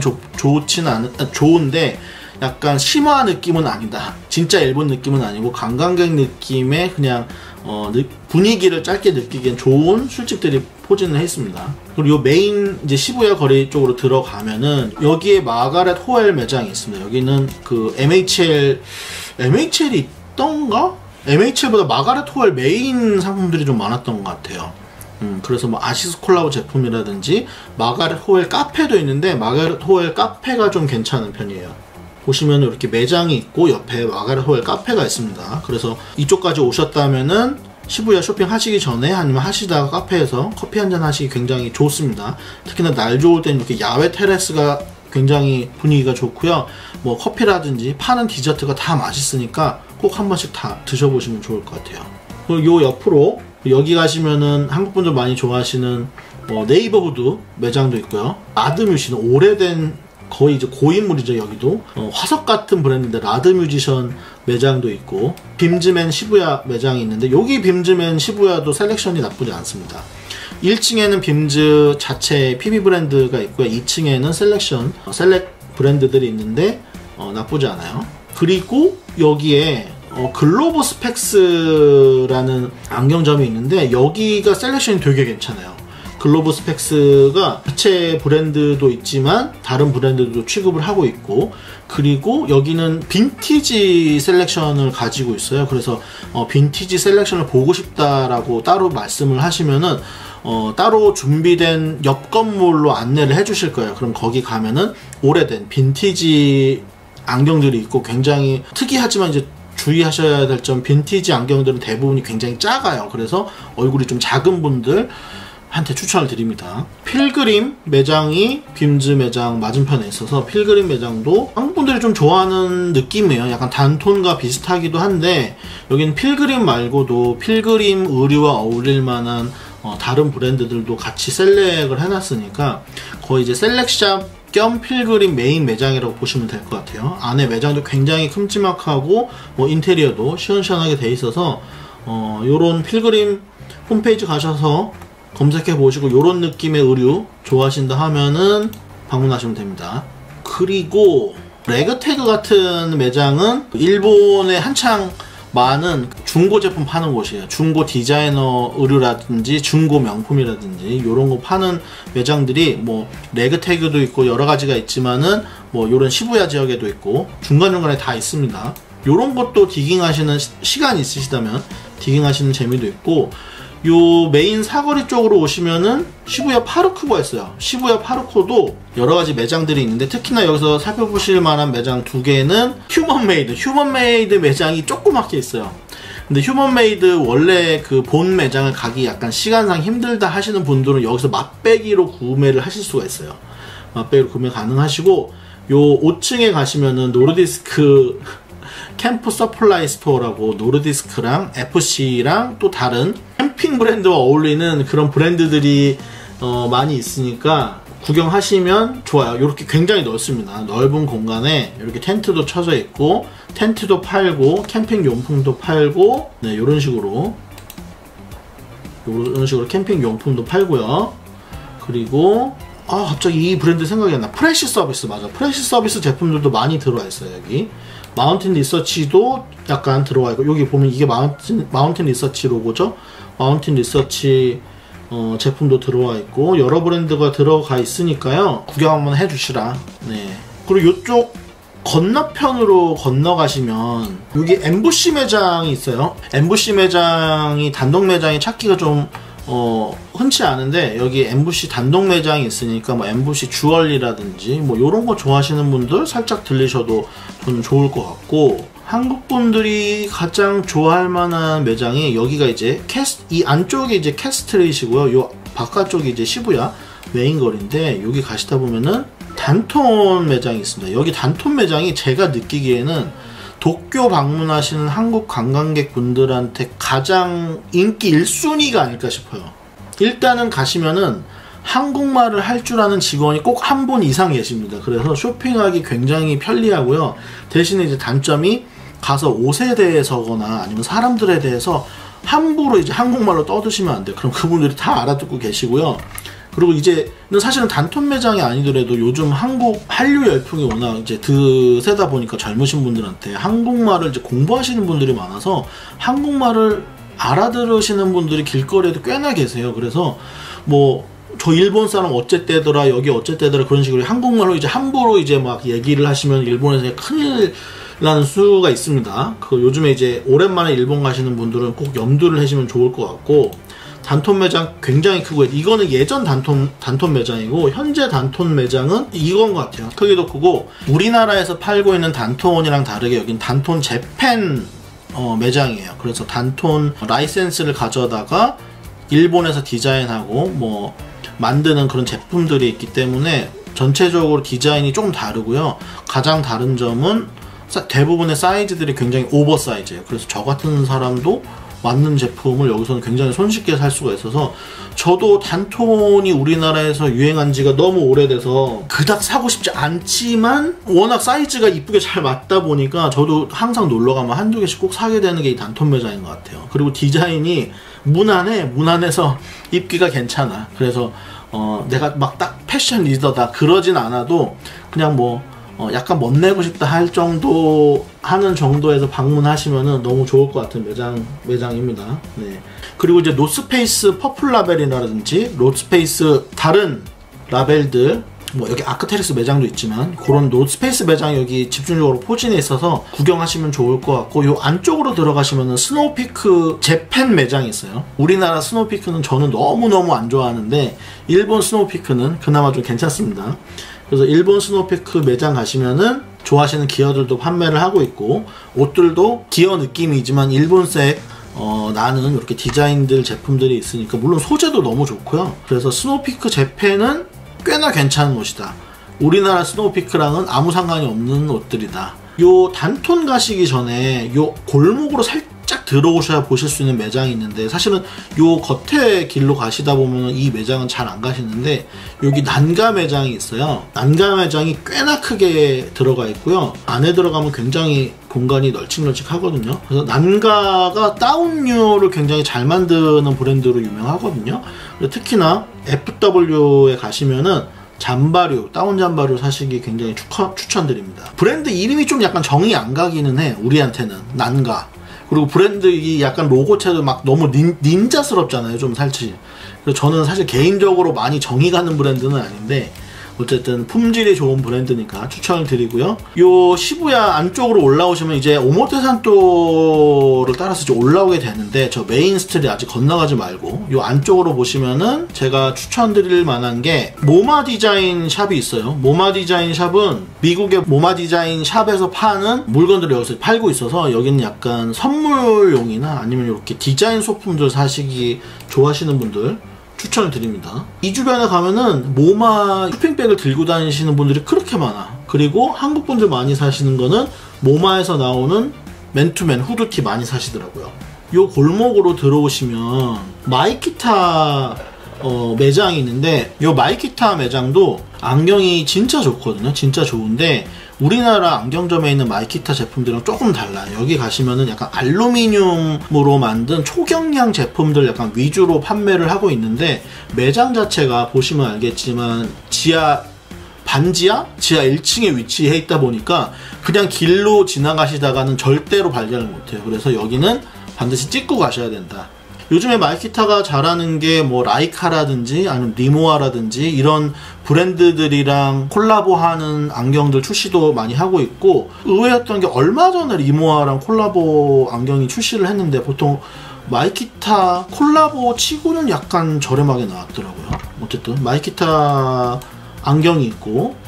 좋은데 약간 심화 느낌은 아니다. 진짜 일본 느낌은 아니고 관광객 느낌의 그냥 분위기를 짧게 느끼기엔 좋은 술집들이 포진을 했습니다. 그리고 요 메인 이제 시부야 거리 쪽으로 들어가면은 여기에 마가렛 호엘 매장이 있습니다. 여기는 그 MHL이 있던가? MHL보다 마가렛 호엘 메인 상품들이 좀 많았던 것 같아요. 그래서 뭐 아시스 콜라보 제품이라든지 마가렛 호엘 카페도 있는데, 마가렛 호엘 카페가 좀 괜찮은 편이에요. 보시면 이렇게 매장이 있고 옆에 마가렛 호엘 카페가 있습니다. 그래서 이쪽까지 오셨다면은 시부야 쇼핑 하시기 전에 아니면 하시다가 카페에서 커피 한잔 하시기 굉장히 좋습니다. 특히나 날 좋을 때는 이렇게 야외 테라스가 굉장히 분위기가 좋고요. 뭐 커피라든지 파는 디저트가 다 맛있으니까 꼭 한 번씩 다 드셔보시면 좋을 것 같아요. 그리고 요 옆으로 여기 가시면은 한국분들 많이 좋아하시는 네이버후드 매장도 있고요. 라드뮤지션, 오래된 거의 이제 고인물이죠. 여기도 화석 같은 브랜드인데 라드뮤지션 매장도 있고, 빔즈맨 시부야 매장이 있는데, 여기 빔즈맨 시부야도 셀렉션이 나쁘지 않습니다. 1층에는 빔즈 자체 PB 브랜드가 있고요. 2층에는 셀렉 브랜드들이 있는데 나쁘지 않아요. 그리고 여기에 글로브 스펙스라는 안경점이 있는데, 여기가 셀렉션이 되게 괜찮아요. 글로브 스펙스가 자체 브랜드도 있지만 다른 브랜드도 취급을 하고 있고, 그리고 여기는 빈티지 셀렉션을 가지고 있어요. 그래서 빈티지 셀렉션을 보고 싶다라고 따로 말씀을 하시면은 따로 준비된 옆 건물로 안내를 해주실 거예요. 그럼 거기 가면은 오래된 빈티지 안경들이 있고, 굉장히 특이하지만 이제 주의하셔야 될 점, 빈티지 안경들은 대부분이 굉장히 작아요. 그래서 얼굴이 좀 작은 분들 한테 추천을 드립니다. 필그림 매장이 빔즈 매장 맞은편에 있어서 필그림 매장도 한국분들이 좀 좋아하는 느낌이에요. 약간 단톤과 비슷하기도 한데, 여기는 필그림 말고도 필그림 의류와 어울릴 만한 다른 브랜드들도 같이 셀렉을 해놨으니까 거의 이제 셀렉샵 겸 필그림 메인 매장이라고 보시면 될 것 같아요. 안에 매장도 굉장히 큼지막하고 인테리어도 시원시원하게 돼 있어서 요런 필그림 홈페이지 가셔서 검색해 보시고 요런 느낌의 의류 좋아하신다 하면은 방문하시면 됩니다. 그리고 레그태그 같은 매장은 일본에 한창 많은 중고 제품 파는 곳이에요. 중고 디자이너 의류라든지 중고 명품이라든지 이런 거 파는 매장들이 뭐 레그태그도 있고 여러 가지가 있지만은 뭐 이런 시부야 지역에도 있고 중간중간에 다 있습니다. 요런 것도 디깅하시는 시간이 있으시다면 디깅하시는 재미도 있고, 요 메인 사거리 쪽으로 오시면은 시부야 파르코가 있어요. 시부야 파르코도 여러가지 매장들이 있는데, 특히나 여기서 살펴보실 만한 매장 두 개는 휴먼메이드 매장이 조그맣게 있어요. 근데 휴먼메이드 원래 그 본 매장을 가기 약간 시간상 힘들다 하시는 분들은 여기서 맛배기로 구매를 하실 수가 있어요. 맛배기로 구매 가능하시고, 요 5층에 가시면은 노르디스크 캠프 서플라이 스토어라고 노르디스크랑 FC랑 또 다른 캠핑 브랜드와 어울리는 그런 브랜드들이 많이 있으니까 구경하시면 좋아요. 이렇게 굉장히 넓습니다. 넓은 공간에 이렇게 텐트도 쳐져 있고, 텐트도 팔고 캠핑 용품도 팔고, 네, 이런 식으로 캠핑 용품도 팔고요. 그리고 갑자기 이 브랜드 생각이 안 나. 프레시 서비스, 맞아. 프레시 서비스 제품들도 많이 들어와 있어요. 여기 마운틴 리서치도 약간 들어와 있고, 여기 보면 이게 마운틴 리서치 로고죠. 마운틴 리서치 제품도 들어와 있고 여러 브랜드가 들어가 있으니까요. 구경 한번 해주시라. 네. 그리고 이쪽 건너편으로 건너가시면 여기 엠부시 매장이 있어요. 엠부시 매장이 단독 매장이 찾기가 좀 흔치 않은데, 여기 엠부시 단독 매장이 있으니까 뭐 엠부시 주얼리라든지 뭐 요런 거 좋아하시는 분들 살짝 들리셔도 저는 좋을 것 같고, 한국 분들이 가장 좋아할 만한 매장이 여기가 이제 이 안쪽이 이제 캐스트리시고요. 요 바깥쪽이 이제 시부야 메인 거리인데, 여기 가시다 보면은 단톤 매장이 있습니다. 여기 단톤 매장이 제가 느끼기에는 도쿄 방문하시는 한국 관광객 분들한테 가장 인기 1순위가 아닐까 싶어요. 일단은 가시면은 한국말을 할 줄 아는 직원이 꼭 한 분 이상 계십니다. 그래서 쇼핑하기 굉장히 편리하고요. 대신에 이제 단점이 가서 옷에 대해서거나 아니면 사람들에 대해서 함부로 이제 한국말로 떠드시면 안 돼요. 그럼 그분들이 다 알아듣고 계시고요. 그리고 이제는 사실은 단톤 매장이 아니더라도 요즘 한국 한류 열풍이 워낙 이제 드세다 보니까 젊으신 분들한테 한국말을 이제 공부하시는 분들이 많아서 한국말을 알아들으시는 분들이 길거리에도 꽤나 계세요. 그래서 뭐 저 일본 사람 어쨌대더라, 여기 어쨌대더라, 그런 식으로 한국말로 이제 함부로 이제 막 얘기를 하시면 일본에서 큰일 나는 수가 있습니다. 요즘에 이제 오랜만에 일본 가시는 분들은 꼭 염두를 하시면 좋을 것 같고, 단톤 매장 굉장히 크고, 이거는 예전 단톤 매장이고 현재 단톤 매장은 이건 것 같아요. 크기도 크고, 우리나라에서 팔고 있는 단톤이랑 다르게 여긴 단톤 재팬 매장이에요. 그래서 단톤 라이센스를 가져다가 일본에서 디자인하고 뭐 만드는 그런 제품들이 있기 때문에 전체적으로 디자인이 조금 다르고요. 가장 다른 점은 대부분의 사이즈들이 굉장히 오버사이즈예요. 그래서 저 같은 사람도 맞는 제품을 여기서는 굉장히 손쉽게 살 수가 있어서, 저도 단톤이 우리나라에서 유행한 지가 너무 오래돼서 그닥 사고 싶지 않지만 워낙 사이즈가 이쁘게 잘 맞다 보니까 저도 항상 놀러가면 한두 개씩 꼭 사게 되는 게 이 단톤 매장인 것 같아요. 그리고 디자인이 무난해서 입기가 괜찮아. 그래서 내가 막 딱 패션 리더다 그러진 않아도 그냥 뭐 약간 멋내고 싶다 할 정도 하는 정도에서 방문하시면은 너무 좋을 것 같은 매장입니다. 네. 그리고 이제 노스페이스 퍼플 라벨이라든지 노스페이스 다른 라벨들, 뭐 여기 아크테리스 매장도 있지만 그런 노스페이스 매장이 여기 집중적으로 포진해 있어서 구경하시면 좋을 것 같고, 요 안쪽으로 들어가시면은 스노우피크 재팬 매장이 있어요. 우리나라 스노우피크는 저는 너무너무 안 좋아하는데 일본 스노우피크는 그나마 좀 괜찮습니다. 그래서 일본 스노우피크 매장 가시면은 좋아하시는 기어들도 판매를 하고 있고, 옷들도 기어 느낌이지만 일본색 나는 이렇게 디자인들 제품들이 있으니까 물론 소재도 너무 좋고요. 그래서 스노우피크 재팬은 꽤나 괜찮은 옷이다. 우리나라 스노우피크랑은 아무 상관이 없는 옷들이다. 요 단톤 가시기 전에 요 골목으로 살짝 들어오셔야 보실 수 있는 매장이 있는데, 사실은 요 겉에 길로 가시다 보면 이 매장은 잘 안 가시는데 여기 난가 매장이 있어요. 난가 매장이 꽤나 크게 들어가 있고요. 안에 들어가면 굉장히 공간이 널찍널찍하거든요. 그래서 난가가 다운류를 굉장히 잘 만드는 브랜드로 유명하거든요. 특히나 FW에 가시면은 잠바류, 다운 잠바류 사시기 굉장히 추천드립니다. 브랜드 이름이 좀 약간 정이 안 가기는 해, 우리한테는. 난가. 그리고 브랜드 이 약간 로고체도 막 너무 닌자스럽잖아요, 좀 살짝. 그래서 저는 사실 개인적으로 많이 정이 가는 브랜드는 아닌데 어쨌든 품질이 좋은 브랜드니까 추천을 드리고요. 요 시부야 안쪽으로 올라오시면 이제 오모테산토를 따라서 이제 올라오게 되는데, 저 메인 스트릿 아직 건너가지 말고 요 안쪽으로 보시면은 제가 추천드릴 만한 게 모마 디자인 샵이 있어요. 모마 디자인 샵은 미국의 모마 디자인 샵에서 파는 물건들을 여기서 팔고 있어서 여기는 약간 선물용이나 아니면 이렇게 디자인 소품들 사시기 좋아하시는 분들 추천을 드립니다. 이 주변에 가면은 모마 쇼핑백을 들고 다니시는 분들이 그렇게 많아. 그리고 한국 분들 많이 사시는 거는 모마에서 나오는 맨투맨 후드티 많이 사시더라고요. 요 골목으로 들어오시면 마이키타 매장이 있는데, 요 마이키타 매장도 안경이 진짜 좋거든요. 진짜 좋은데 우리나라 안경점에 있는 마이키타 제품들은 조금 달라요. 여기 가시면은 약간 알루미늄으로 만든 초경량 제품들 약간 위주로 판매를 하고 있는데, 매장 자체가 보시면 알겠지만 반지하? 지하 1층에 위치해 있다 보니까 그냥 길로 지나가시다가는 절대로 발견을 못해요. 그래서 여기는 반드시 찍고 가셔야 된다. 요즘에 마이키타가 잘하는 게 뭐 라이카라든지 아니면 리모아라든지 이런 브랜드들이랑 콜라보하는 안경들 출시도 많이 하고 있고, 의외였던 게 얼마 전에 리모아랑 콜라보 안경이 출시를 했는데 보통 마이키타 콜라보 치고는 약간 저렴하게 나왔더라고요. 어쨌든 마이키타 안경이 있고,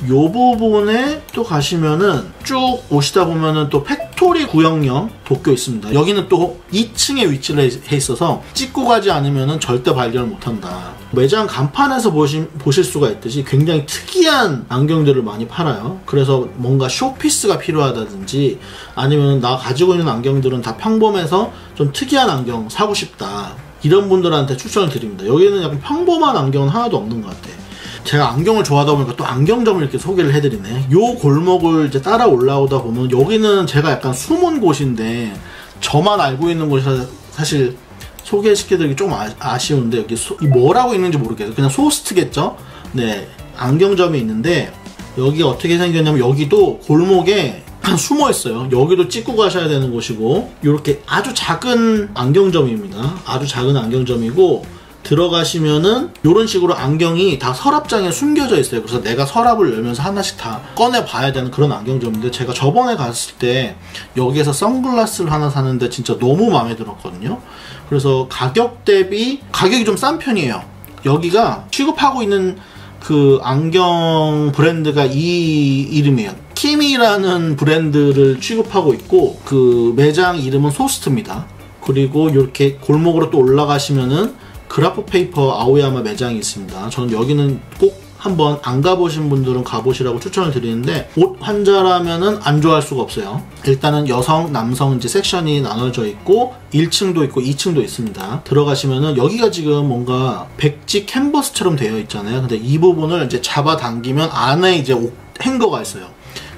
요 부분에 또 가시면은 쭉 오시다 보면은 또 팩토리 구형령 도쿄 있습니다. 여기는 또 2층에 위치를 해 있어서 찍고 가지 않으면은 절대 발견을 못한다. 매장 간판에서 보실 수가 있듯이 굉장히 특이한 안경들을 많이 팔아요. 그래서 뭔가 쇼피스가 필요하다든지 아니면 나 가지고 있는 안경들은 다 평범해서 좀 특이한 안경 사고 싶다, 이런 분들한테 추천을 드립니다. 여기는 약간 평범한 안경은 하나도 없는 것 같아요. 제가 안경을 좋아하다 보니까 또 안경점을 이렇게 소개를 해드리네. 요 골목을 이제 따라 올라오다 보면 여기는 제가 약간 숨은 곳인데 저만 알고 있는 곳이라 사실 소개시켜드리기 좀 아쉬운데, 여기 뭐라고 있는지 모르겠어요. 그냥 소스트겠죠? 네, 안경점이 있는데 여기 어떻게 생겼냐면 여기도 골목에 숨어 있어요. 여기도 찍고 가셔야 되는 곳이고, 이렇게 아주 작은 안경점입니다. 아주 작은 안경점이고, 들어가시면은 이런 식으로 안경이 다 서랍장에 숨겨져 있어요. 그래서 내가 서랍을 열면서 하나씩 다 꺼내 봐야 되는 그런 안경점인데, 제가 저번에 갔을 때 여기에서 선글라스를 하나 사는데 진짜 너무 마음에 들었거든요. 그래서 가격 대비 가격이 좀 싼 편이에요. 여기가 취급하고 있는 그 안경 브랜드가 이 이름이에요. 키미라는 브랜드를 취급하고 있고, 그 매장 이름은 소스트입니다. 그리고 이렇게 골목으로 또 올라가시면은 그라프 페이퍼 아오야마 매장이 있습니다. 저는 여기는 꼭 한번 안 가보신 분들은 가보시라고 추천을 드리는데, 옷 환자라면은 안 좋아할 수가 없어요. 일단은 여성, 남성 이제 섹션이 나눠져 있고 1층도 있고 2층도 있습니다. 들어가시면은 여기가 지금 뭔가 백지 캔버스처럼 되어 있잖아요. 근데 이 부분을 이제 잡아당기면 안에 이제 옷 행거가 있어요.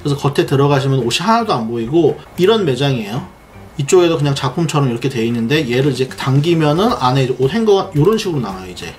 그래서 겉에 들어가시면 옷이 하나도 안 보이고 이런 매장이에요. 이쪽에도 그냥 작품처럼 이렇게 되어 있는데, 얘를 이제 당기면은 안에 이제 옷 행거가 이런 식으로 나와요. 이제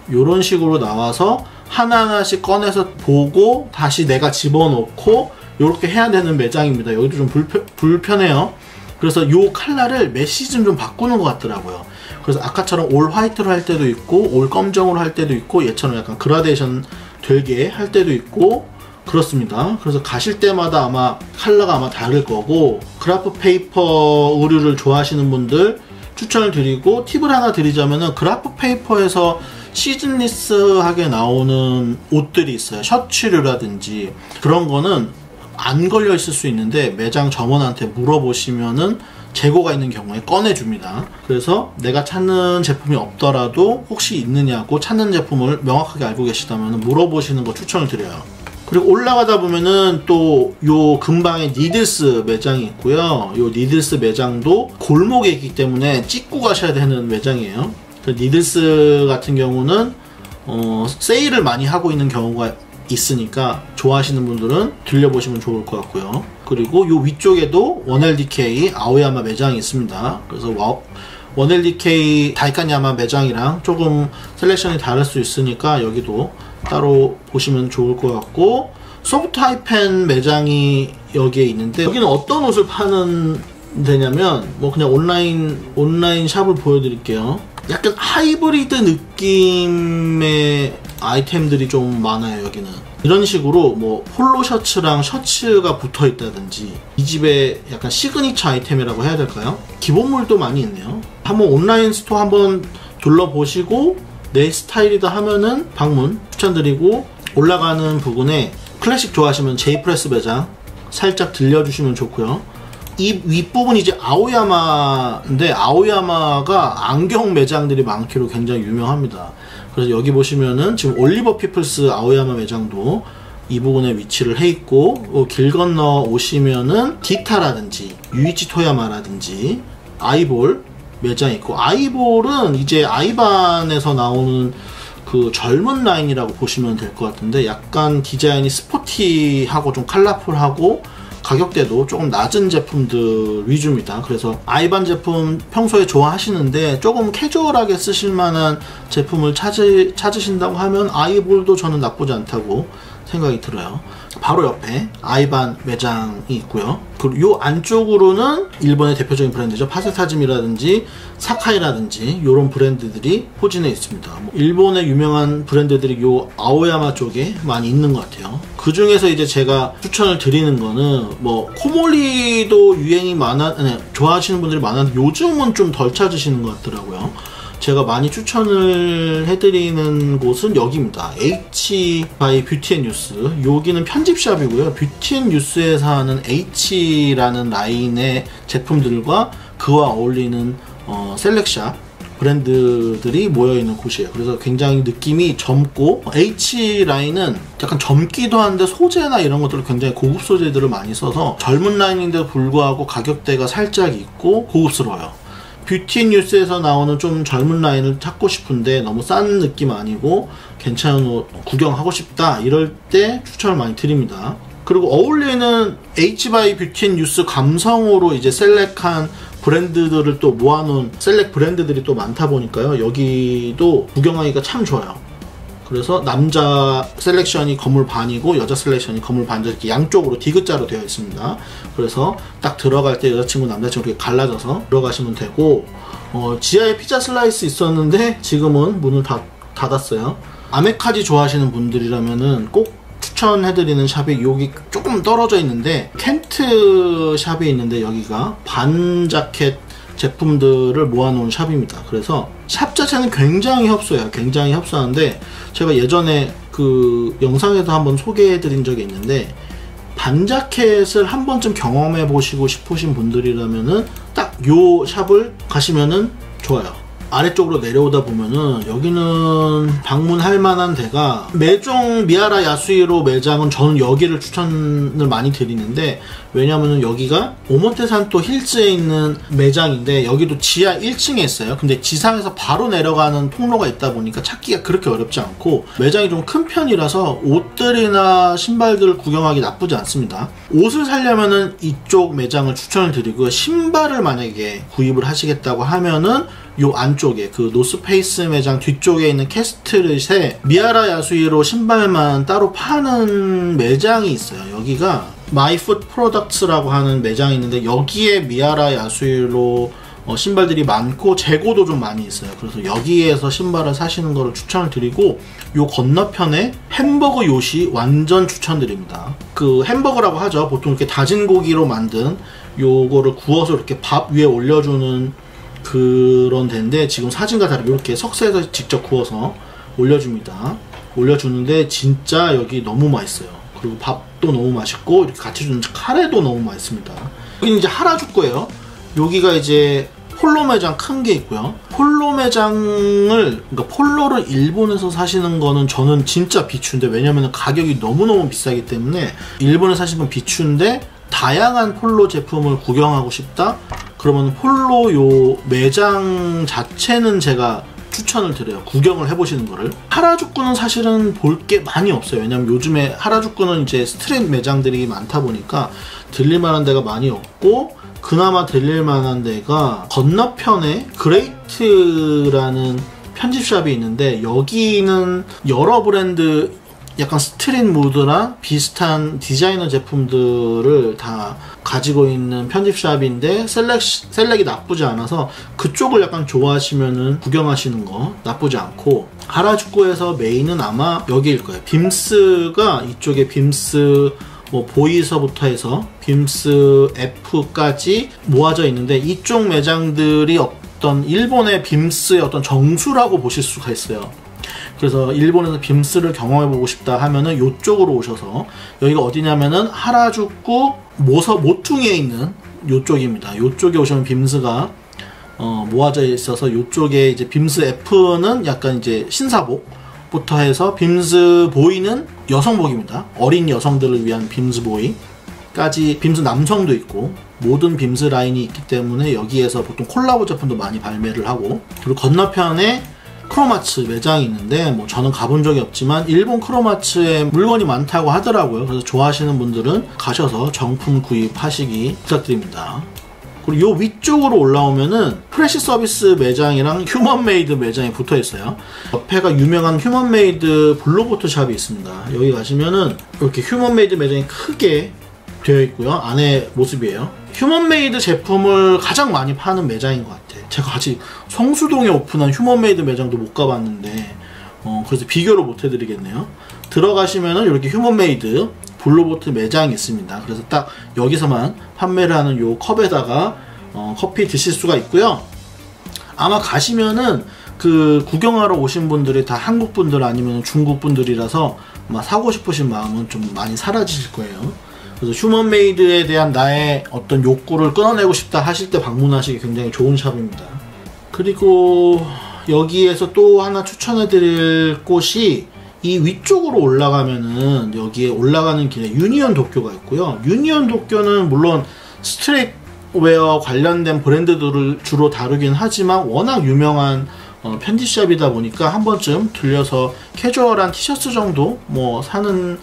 이런 식으로 나와서 하나하나씩 꺼내서 보고 다시 내가 집어넣고 이렇게 해야 되는 매장입니다. 여기도 좀 불편해요. 그래서 요 컬러를 매 시즌 좀 바꾸는 것 같더라고요. 그래서 아까처럼 올 화이트로 할 때도 있고 올 검정으로 할 때도 있고 얘처럼 약간 그라데이션 되게 할 때도 있고 그렇습니다. 그래서 가실 때마다 아마 컬러가 아마 다를 거고, 그라프 페이퍼 의류를 좋아하시는 분들 추천을 드리고, 팁을 하나 드리자면은 그라프 페이퍼에서 시즌리스하게 나오는 옷들이 있어요. 셔츠류라든지 그런 거는 안 걸려 있을 수 있는데 매장 점원한테 물어보시면은 재고가 있는 경우에 꺼내줍니다. 그래서 내가 찾는 제품이 없더라도 혹시 있느냐고 찾는 제품을 명확하게 알고 계시다면 물어보시는 거 추천을 드려요. 그리고 올라가다 보면은 또 요 근방에 니들스 매장이 있고요. 요 니들스 매장도 골목에 있기 때문에 찍고 가셔야 되는 매장이에요. 니들스 같은 경우는 세일을 많이 하고 있는 경우가 있으니까 좋아하시는 분들은 들려보시면 좋을 것 같고요. 그리고 요 위쪽에도 1LDK 아오야마 매장이 있습니다. 그래서 1LDK 다이칸야마 매장이랑 조금 셀렉션이 다를 수 있으니까 여기도 따로 보시면 좋을 것 같고, 소프트 하이펜 매장이 여기에 있는데 여기는 어떤 옷을 파는 되냐면 뭐 그냥 온라인 샵을 보여드릴게요. 약간 하이브리드 느낌의 아이템들이 좀 많아요. 여기는 이런 식으로 뭐 폴로 셔츠랑 셔츠가 붙어 있다든지, 이 집의 약간 시그니처 아이템이라고 해야 될까요? 기본물도 많이 있네요. 한번 온라인 스토어 한번 둘러보시고 내 스타일이다 하면은 방문 추천드리고, 올라가는 부분에 클래식 좋아하시면 제이프레스 매장 살짝 들려주시면 좋고요. 이 윗부분이 이제 아오야마인데, 아오야마가 안경 매장들이 많기로 굉장히 유명합니다. 그래서 여기 보시면은 지금 올리버 피플스 아오야마 매장도 이 부분에 위치를 해 있고, 길 건너 오시면은 기타라든지 유이치 토야마라든지 아이볼 매장 있고, 아이볼은 이제 아이반에서 나오는 그 젊은 라인이라고 보시면 될 것 같은데, 약간 디자인이 스포티하고 좀 컬러풀하고 가격대도 조금 낮은 제품들 위주입니다. 그래서 아이반 제품 평소에 좋아하시는데 조금 캐주얼하게 쓰실 만한 제품을 찾으신다고 하면 아이볼도 저는 나쁘지 않다고 생각이 들어요. 바로 옆에 아이반 매장이 있고요. 그리고 요 안쪽으로는 일본의 대표적인 브랜드죠. 파세타즘이라든지 사카이라든지 이런 브랜드들이 포진해 있습니다. 일본의 유명한 브랜드들이 요 아오야마 쪽에 많이 있는 것 같아요. 그 중에서 이제 제가 추천을 드리는 거는 뭐 코모리도 유행이 좋아하시는 분들이 많았는데 요즘은 좀 덜 찾으시는 것 같더라고요. 제가 많이 추천을 해드리는 곳은 여기입니다. H by 뷰티 앤 뉴스. 여기는 편집샵이고요. 뷰티 앤 뉴스에서 하는 H라는 라인의 제품들과 그와 어울리는 셀렉샵 브랜드들이 모여있는 곳이에요. 그래서 굉장히 느낌이 젊고, H라인은 약간 젊기도 한데 소재나 이런 것들을 굉장히 고급 소재들을 많이 써서 젊은 라인인데도 불구하고 가격대가 살짝 있고 고급스러워요. 뷰티 뉴스에서 나오는 좀 젊은 라인을 찾고 싶은데 너무 싼 느낌 아니고 괜찮은 옷 구경하고 싶다, 이럴 때 추천을 많이 드립니다. 그리고 어울리는 H by 뷰티 뉴스 감성으로 이제 셀렉한 브랜드들을 또 모아놓은 셀렉 브랜드들이 또 많다 보니까요, 여기도 구경하기가 참 좋아요. 그래서 남자 셀렉션이 건물 반이고 여자 셀렉션이 건물 반이죠. 이렇게 양쪽으로 디귿자로 되어 있습니다. 그래서 딱 들어갈 때 여자친구 남자친구 이렇게 갈라져서 들어가시면 되고, 지하에 피자 슬라이스 있었는데 지금은 문을 닫았어요. 아메카지 좋아하시는 분들이라면은 꼭 추천해드리는 샵이 여기 조금 떨어져 있는데, 켄트 샵이 있는데 여기가 반 자켓 제품들을 모아놓은 샵입니다. 그래서 샵 자체는 굉장히 협소해요. 굉장히 협소한데, 제가 예전에 그 영상에서 한번 소개해드린 적이 있는데, 반자켓을 한 번쯤 경험해 보시고 싶으신 분들이라면은 딱 요 샵을 가시면은 좋아요. 아래쪽으로 내려오다 보면은 여기는 방문할 만한 데가, 메종 미하라 야수히로 매장은 저는 여기를 추천을 많이 드리는데, 왜냐면은 여기가 오모테산토 힐즈에 있는 매장인데 여기도 지하 1층에 있어요. 근데 지상에서 바로 내려가는 통로가 있다 보니까 찾기가 그렇게 어렵지 않고, 매장이 좀 큰 편이라서 옷들이나 신발들 구경하기 나쁘지 않습니다. 옷을 사려면은 이쪽 매장을 추천을 드리고요. 신발을 만약에 구입을 하시겠다고 하면은 요 안쪽에 그 노스페이스 매장 뒤쪽에 있는 캐스트릿에 미하라 야수히로 신발만 따로 파는 매장이 있어요. 여기가 마이풋 프로덕츠라고 하는 매장이 있는데, 여기에 미하라 야수히로 신발들이 많고 재고도 좀 많이 있어요. 그래서 여기에서 신발을 사시는 거를 추천을 드리고, 요 건너편에 햄버거 요시 완전 추천드립니다. 그 햄버거라고 하죠. 보통 이렇게 다진 고기로 만든 요거를 구워서 이렇게 밥 위에 올려주는 그런 데인데, 지금 사진과 다르게 이렇게 석쇠에서 직접 구워서 올려줍니다. 올려주는데 진짜 여기 너무 맛있어요. 그리고 밥도 너무 맛있고 이렇게 같이 주는 카레도 너무 맛있습니다. 여기는 이제 하라주쿠예요. 여기가 이제 폴로 매장 큰 게 있고요. 폴로 매장을, 그러니까 폴로를 일본에서 사시는 거는 저는 진짜 비추인데, 왜냐면 가격이 너무너무 비싸기 때문에 일본에 사시는 건 비추인데, 다양한 폴로 제품을 구경하고 싶다? 그러면 폴로 요 매장 자체는 제가 추천을 드려요. 구경을 해보시는 거를. 하라주쿠는 사실은 볼 게 많이 없어요. 왜냐면 요즘에 하라주쿠는 이제 스트릿 매장들이 많다 보니까 들릴만한 데가 많이 없고, 그나마 들릴만한 데가 건너편에 그레이트라는 편집샵이 있는데, 여기는 여러 브랜드 약간 스트릿 무드랑 비슷한 디자이너 제품들을 다 가지고 있는 편집샵인데 셀렉이 나쁘지 않아서 그쪽을 약간 좋아하시면은 구경하시는 거 나쁘지 않고, 하라주쿠에서 메인은 아마 여기일 거예요. 빔스가 이쪽에 빔스 뭐 보이서부터 해서 빔스 F까지 모아져 있는데, 이쪽 매장들이 어떤 일본의 빔스의 어떤 정수라고 보실 수가 있어요. 그래서 일본에서 빔스를 경험해보고 싶다 하면은 이쪽으로 오셔서, 여기가 어디냐면은 하라주쿠 모퉁이에 있는 이쪽입니다. 이쪽에 오시면 빔스가 모아져 있어서, 이쪽에 이제 빔스 F는 약간 이제 신사복부터 해서 빔스 보이는 여성복입니다. 어린 여성들을 위한 빔스 보이까지, 빔스 남성도 있고 모든 빔스 라인이 있기 때문에 여기에서 보통 콜라보 제품도 많이 발매를 하고, 그리고 건너편에 크로마츠 매장이 있는데, 뭐 저는 가본 적이 없지만 일본 크로마츠에 물건이 많다고 하더라고요. 그래서 좋아하시는 분들은 가셔서 정품 구입하시기 부탁드립니다. 그리고 요 위쪽으로 올라오면은 프레시 서비스 매장이랑 휴먼메이드 매장이 붙어 있어요. 옆에가 유명한 휴먼메이드 블로보트 샵이 있습니다. 여기 가시면은 이렇게 휴먼메이드 매장이 크게 되어 있고요. 안에 모습이에요. 휴먼메이드 제품을 가장 많이 파는 매장인 것 같아요. 제가 아직 성수동에 오픈한 휴먼메이드 매장도 못 가봤는데 그래서 비교를 못 해드리겠네요. 들어가시면은 이렇게 휴먼메이드 블로보트 매장이 있습니다. 그래서 딱 여기서만 판매를 하는 요 컵에다가 커피 드실 수가 있고요. 아마 가시면은 그 구경하러 오신 분들이 다 한국 분들 아니면 중국 분들이라서 아마 사고 싶으신 마음은 좀 많이 사라지실 거예요. 그래서 휴먼메이드에 대한 나의 어떤 욕구를 끊어내고 싶다 하실 때 방문하시기 굉장히 좋은 샵입니다. 그리고 여기에서 또 하나 추천해 드릴 곳이, 이 위쪽으로 올라가면은 여기에 올라가는 길에 유니온 도쿄가 있고요. 유니온 도쿄는 물론 스트릿웨어 관련된 브랜드들을 주로 다루긴 하지만 워낙 유명한 편집샵이다 보니까 한 번쯤 들려서 캐주얼한 티셔츠 정도 뭐 사는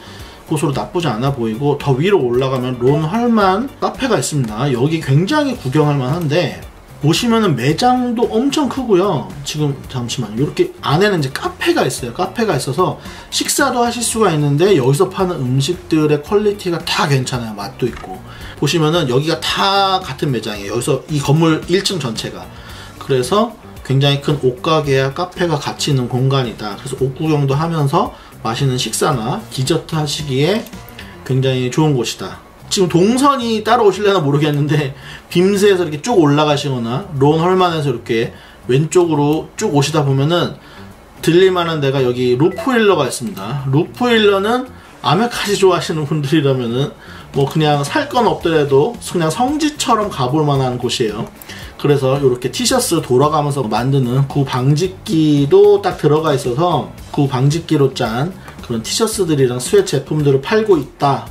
곳으로 나쁘지 않아 보이고, 더 위로 올라가면 론 헐만 카페가 있습니다. 여기 굉장히 구경할 만한데, 보시면은 매장도 엄청 크고요. 지금 잠시만요. 이렇게 안에는 이제 카페가 있어요. 카페가 있어서 식사도 하실 수가 있는데, 여기서 파는 음식들의 퀄리티가 다 괜찮아요. 맛도 있고. 보시면은 여기가 다 같은 매장이에요. 여기서 이 건물 1층 전체가. 그래서 굉장히 큰 옷가게와 카페가 같이 있는 공간이다. 그래서 옷 구경도 하면서 맛있는 식사나 디저트 하시기에 굉장히 좋은 곳이다. 지금 동선이 따라오실려나 모르겠는데, 빔스에서 이렇게 쭉 올라가시거나 론 헐만에서 이렇게 왼쪽으로 쭉 오시다 보면은 들릴만한 데가 여기 루프힐러가 있습니다. 루프힐러는 아메카지 좋아하시는 분들이라면은 뭐 그냥 살 건 없더라도 그냥 성지처럼 가볼 만한 곳이에요. 그래서 이렇게 티셔츠 돌아가면서 만드는 구 방직기도 딱 들어가 있어서 구 방직기로 짠 그런 티셔츠들이랑 스웨트 제품들을 팔고 있다.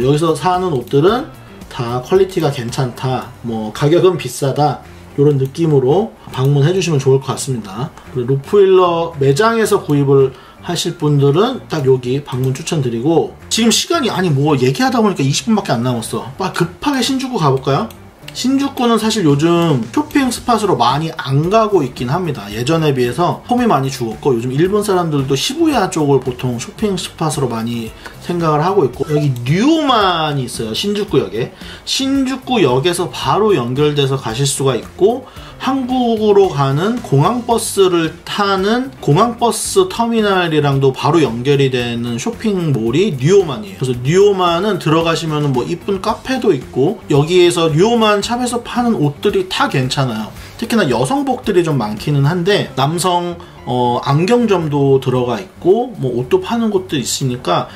여기서 사는 옷들은 다 퀄리티가 괜찮다, 뭐 가격은 비싸다, 이런 느낌으로 방문해 주시면 좋을 것 같습니다. 루프힐러 매장에서 구입을 하실 분들은 딱 여기 방문 추천드리고, 지금 시간이 아니 뭐 얘기하다 보니까 20분밖에 안 남았어. 급하게 신주쿠 가볼까요? 신주쿠는 사실 요즘 쇼핑 스팟으로 많이 안 가고 있긴 합니다. 예전에 비해서 폼이 많이 죽었고, 요즘 일본 사람들도 시부야 쪽을 보통 쇼핑 스팟으로 많이 생각을 하고 있고, 여기 뉴오만이 있어요. 신주쿠역에. 신주쿠역에서 바로 연결돼서 가실 수가 있고, 한국으로 가는 공항버스를 타는 공항버스 터미널이랑도 바로 연결이 되는 쇼핑몰이 뉴오만이에요. 그래서 뉴오만은 들어가시면 뭐 이쁜 카페도 있고, 여기에서 뉴오만 샵에서 파는 옷들이 다 괜찮아요. 특히나 여성복들이 좀 많기는 한데, 남성 안경점도 들어가 있고 뭐 옷도 파는 곳도 있으니까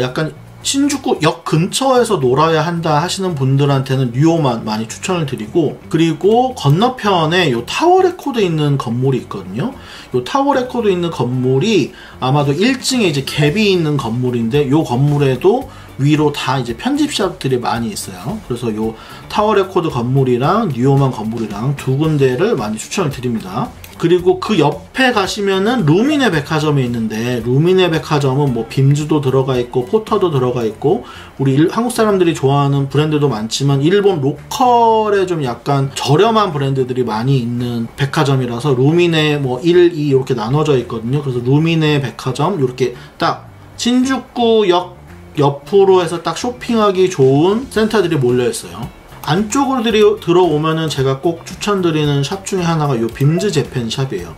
약간 신주쿠역 근처에서 놀아야 한다 하시는 분들한테는 뉴오만 많이 추천을 드리고, 그리고 건너편에 요 타워 레코드 있는 건물이 있거든요. 요 타워 레코드 있는 건물이 아마도 1층에 이제 갭이 있는 건물인데, 요 건물에도 위로 다 이제 편집샵들이 많이 있어요. 그래서 요 타워 레코드 건물이랑 뉴오만 건물이랑 두 군데를 많이 추천을 드립니다. 그리고 그 옆에 가시면은 루미네 백화점이 있는데, 루미네 백화점은 뭐 빔즈도 들어가 있고 포터도 들어가 있고 우리 한국 사람들이 좋아하는 브랜드도 많지만 일본 로컬에 좀 약간 저렴한 브랜드들이 많이 있는 백화점이라서 루미네 뭐 1, 2 이렇게 나눠져 있거든요. 그래서 루미네 백화점 이렇게 딱 신주쿠역 옆으로 해서 딱 쇼핑하기 좋은 센터들이 몰려있어요. 안쪽으로 들어오면은 제가 꼭 추천드리는 샵 중에 하나가 요 빔즈 재팬 샵이에요.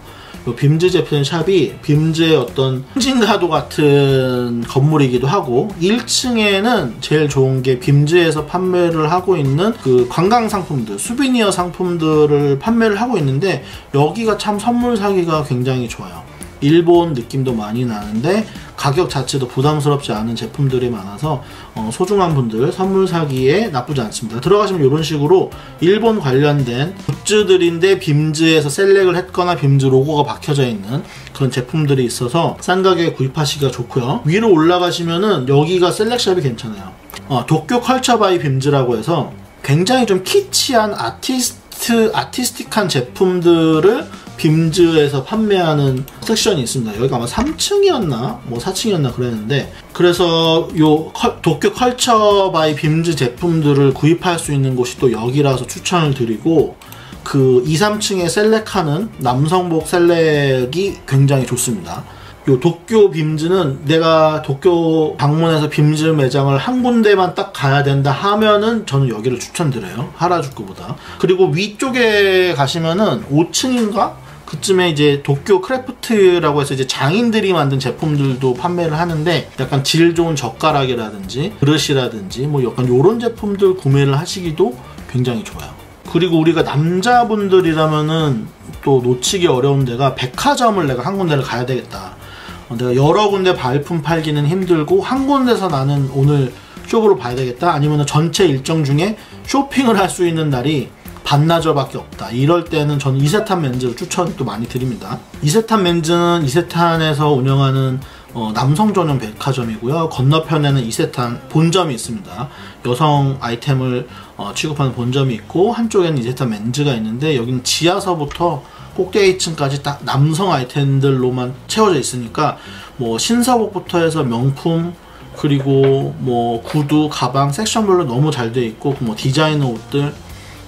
요 빔즈 재팬 샵이 빔즈의 어떤 상징가도 같은 건물이기도 하고, 1층에는 제일 좋은 게 빔즈에서 판매를 하고 있는 그 관광 상품들, 수비니어 상품들을 판매를 하고 있는데, 여기가 참 선물 사기가 굉장히 좋아요. 일본 느낌도 많이 나는데 가격 자체도 부담스럽지 않은 제품들이 많아서 소중한 분들 선물 사기에 나쁘지 않습니다. 들어가시면 이런 식으로 일본 관련된 굿즈들인데 빔즈에서 셀렉을 했거나 빔즈 로고가 박혀져 있는 그런 제품들이 있어서 싼 가격에 구입하시기가 좋고요. 위로 올라가시면은 여기가 셀렉샵이 괜찮아요. 도쿄 컬처 바이 빔즈라고 해서 굉장히 좀 키치한 아티스틱한 제품들을 빔즈에서 판매하는 섹션이 있습니다. 여기가 아마 3층이었나? 뭐 4층이었나 그랬는데, 그래서 요 도쿄 컬처 바이 빔즈 제품들을 구입할 수 있는 곳이 또 여기라서 추천을 드리고, 그 2, 3층에 셀렉하는 남성복 셀렉이 굉장히 좋습니다. 요 도쿄 빔즈는 내가 도쿄 방문해서 빔즈 매장을 한 군데만 딱 가야 된다 하면은 저는 여기를 추천드려요. 하라주쿠보다. 그리고 위쪽에 가시면은 5층인가? 그쯤에 이제 도쿄 크래프트라고 해서 이제 장인들이 만든 제품들도 판매를 하는데, 약간 질 좋은 젓가락이라든지 그릇이라든지 뭐 약간 요런 제품들 구매를 하시기도 굉장히 좋아요. 그리고 우리가 남자분들이라면은 또 놓치기 어려운 데가, 백화점을 내가 한 군데를 가야 되겠다. 내가 여러 군데 발품 팔기는 힘들고 한 군데서 나는 오늘 쇼부로 봐야 되겠다, 아니면 전체 일정 중에 쇼핑을 할 수 있는 날이 반나절밖에 없다. 이럴 때는 저는 이세탄 맨즈를 추천 또 많이 드립니다. 이세탄 맨즈는 이세탄에서 운영하는 남성 전용 백화점이고요. 건너편에는 이세탄 본점이 있습니다. 여성 아이템을 취급하는 본점이 있고, 한쪽에는 이세탄 맨즈가 있는데, 여기는 지하서부터 꼭대기 층까지 딱 남성 아이템들로만 채워져 있으니까 뭐 신사복부터 해서 명품, 그리고 뭐 구두, 가방 섹션별로 너무 잘 돼 있고, 뭐 디자이너 옷들,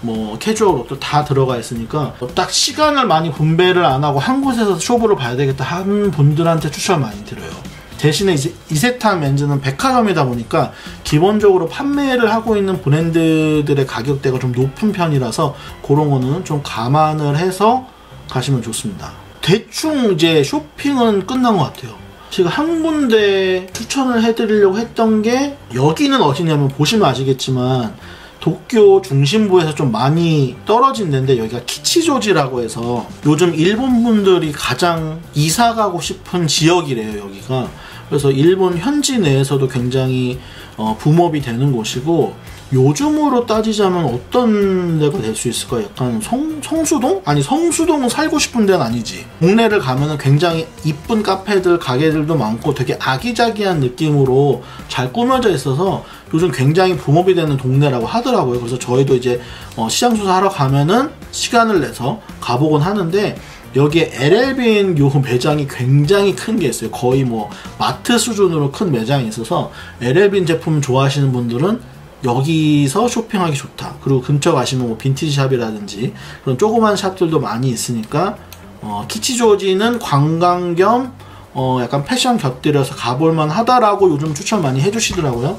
뭐 캐주얼 옷도 다 들어가 있으니까 딱 시간을 많이 분배를 안 하고 한 곳에서 쇼부를 봐야 되겠다 하는 분들한테 추천을 많이 드려요. 대신에 이제 이세탄 맨즈는 백화점이다 보니까 기본적으로 판매를 하고 있는 브랜드들의 가격대가 좀 높은 편이라서 그런 거는 좀 감안을 해서 가시면 좋습니다. 대충 이제 쇼핑은 끝난 것 같아요. 제가 한 군데 추천을 해드리려고 했던 게, 여기는 어디냐면 보시면 아시겠지만 도쿄 중심부에서 좀 많이 떨어진 데인데, 여기가 키치조지라고 해서 요즘 일본 분들이 가장 이사 가고 싶은 지역이래요, 여기가. 그래서 일본 현지 내에서도 굉장히 붐업이 되는 곳이고, 요즘으로 따지자면 어떤 데가 될 수 있을까? 약간 성수동? 아니, 성수동은 살고 싶은 데는 아니지. 동네를 가면은 굉장히 이쁜 카페들, 가게들도 많고 되게 아기자기한 느낌으로 잘 꾸며져 있어서 요즘 굉장히 붐업이 되는 동네라고 하더라고요. 그래서 저희도 이제 시장 조사하러 가면은 시간을 내서 가보곤 하는데, 여기에 LL빈 요 매장이 굉장히 큰 게 있어요. 거의 뭐 마트 수준으로 큰 매장이 있어서 LL빈 제품 좋아하시는 분들은 여기서 쇼핑하기 좋다. 그리고 근처 가시면 뭐 빈티지 샵이라든지 그런 조그만 샵들도 많이 있으니까 키치조지는 관광 겸 약간 패션 곁들여서 가볼만 하다라고 요즘 추천 많이 해주시더라고요.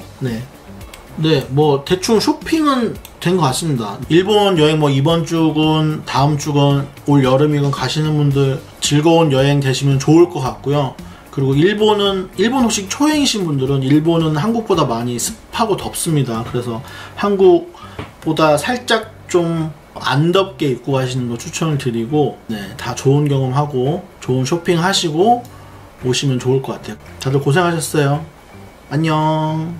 네, 뭐 대충 쇼핑은 된 것 같습니다. 일본 여행 뭐 이번 주건 다음 주건 올 여름이건 가시는 분들 즐거운 여행 되시면 좋을 것 같고요. 그리고 일본 혹시 초행이신 분들은 일본은 한국보다 많이 습하고 덥습니다. 그래서 한국보다 살짝 좀 안 덥게 입고 가시는 거 추천을 드리고, 네, 다 좋은 경험하고 좋은 쇼핑 하시고 오시면 좋을 것 같아요. 다들 고생하셨어요. 안녕.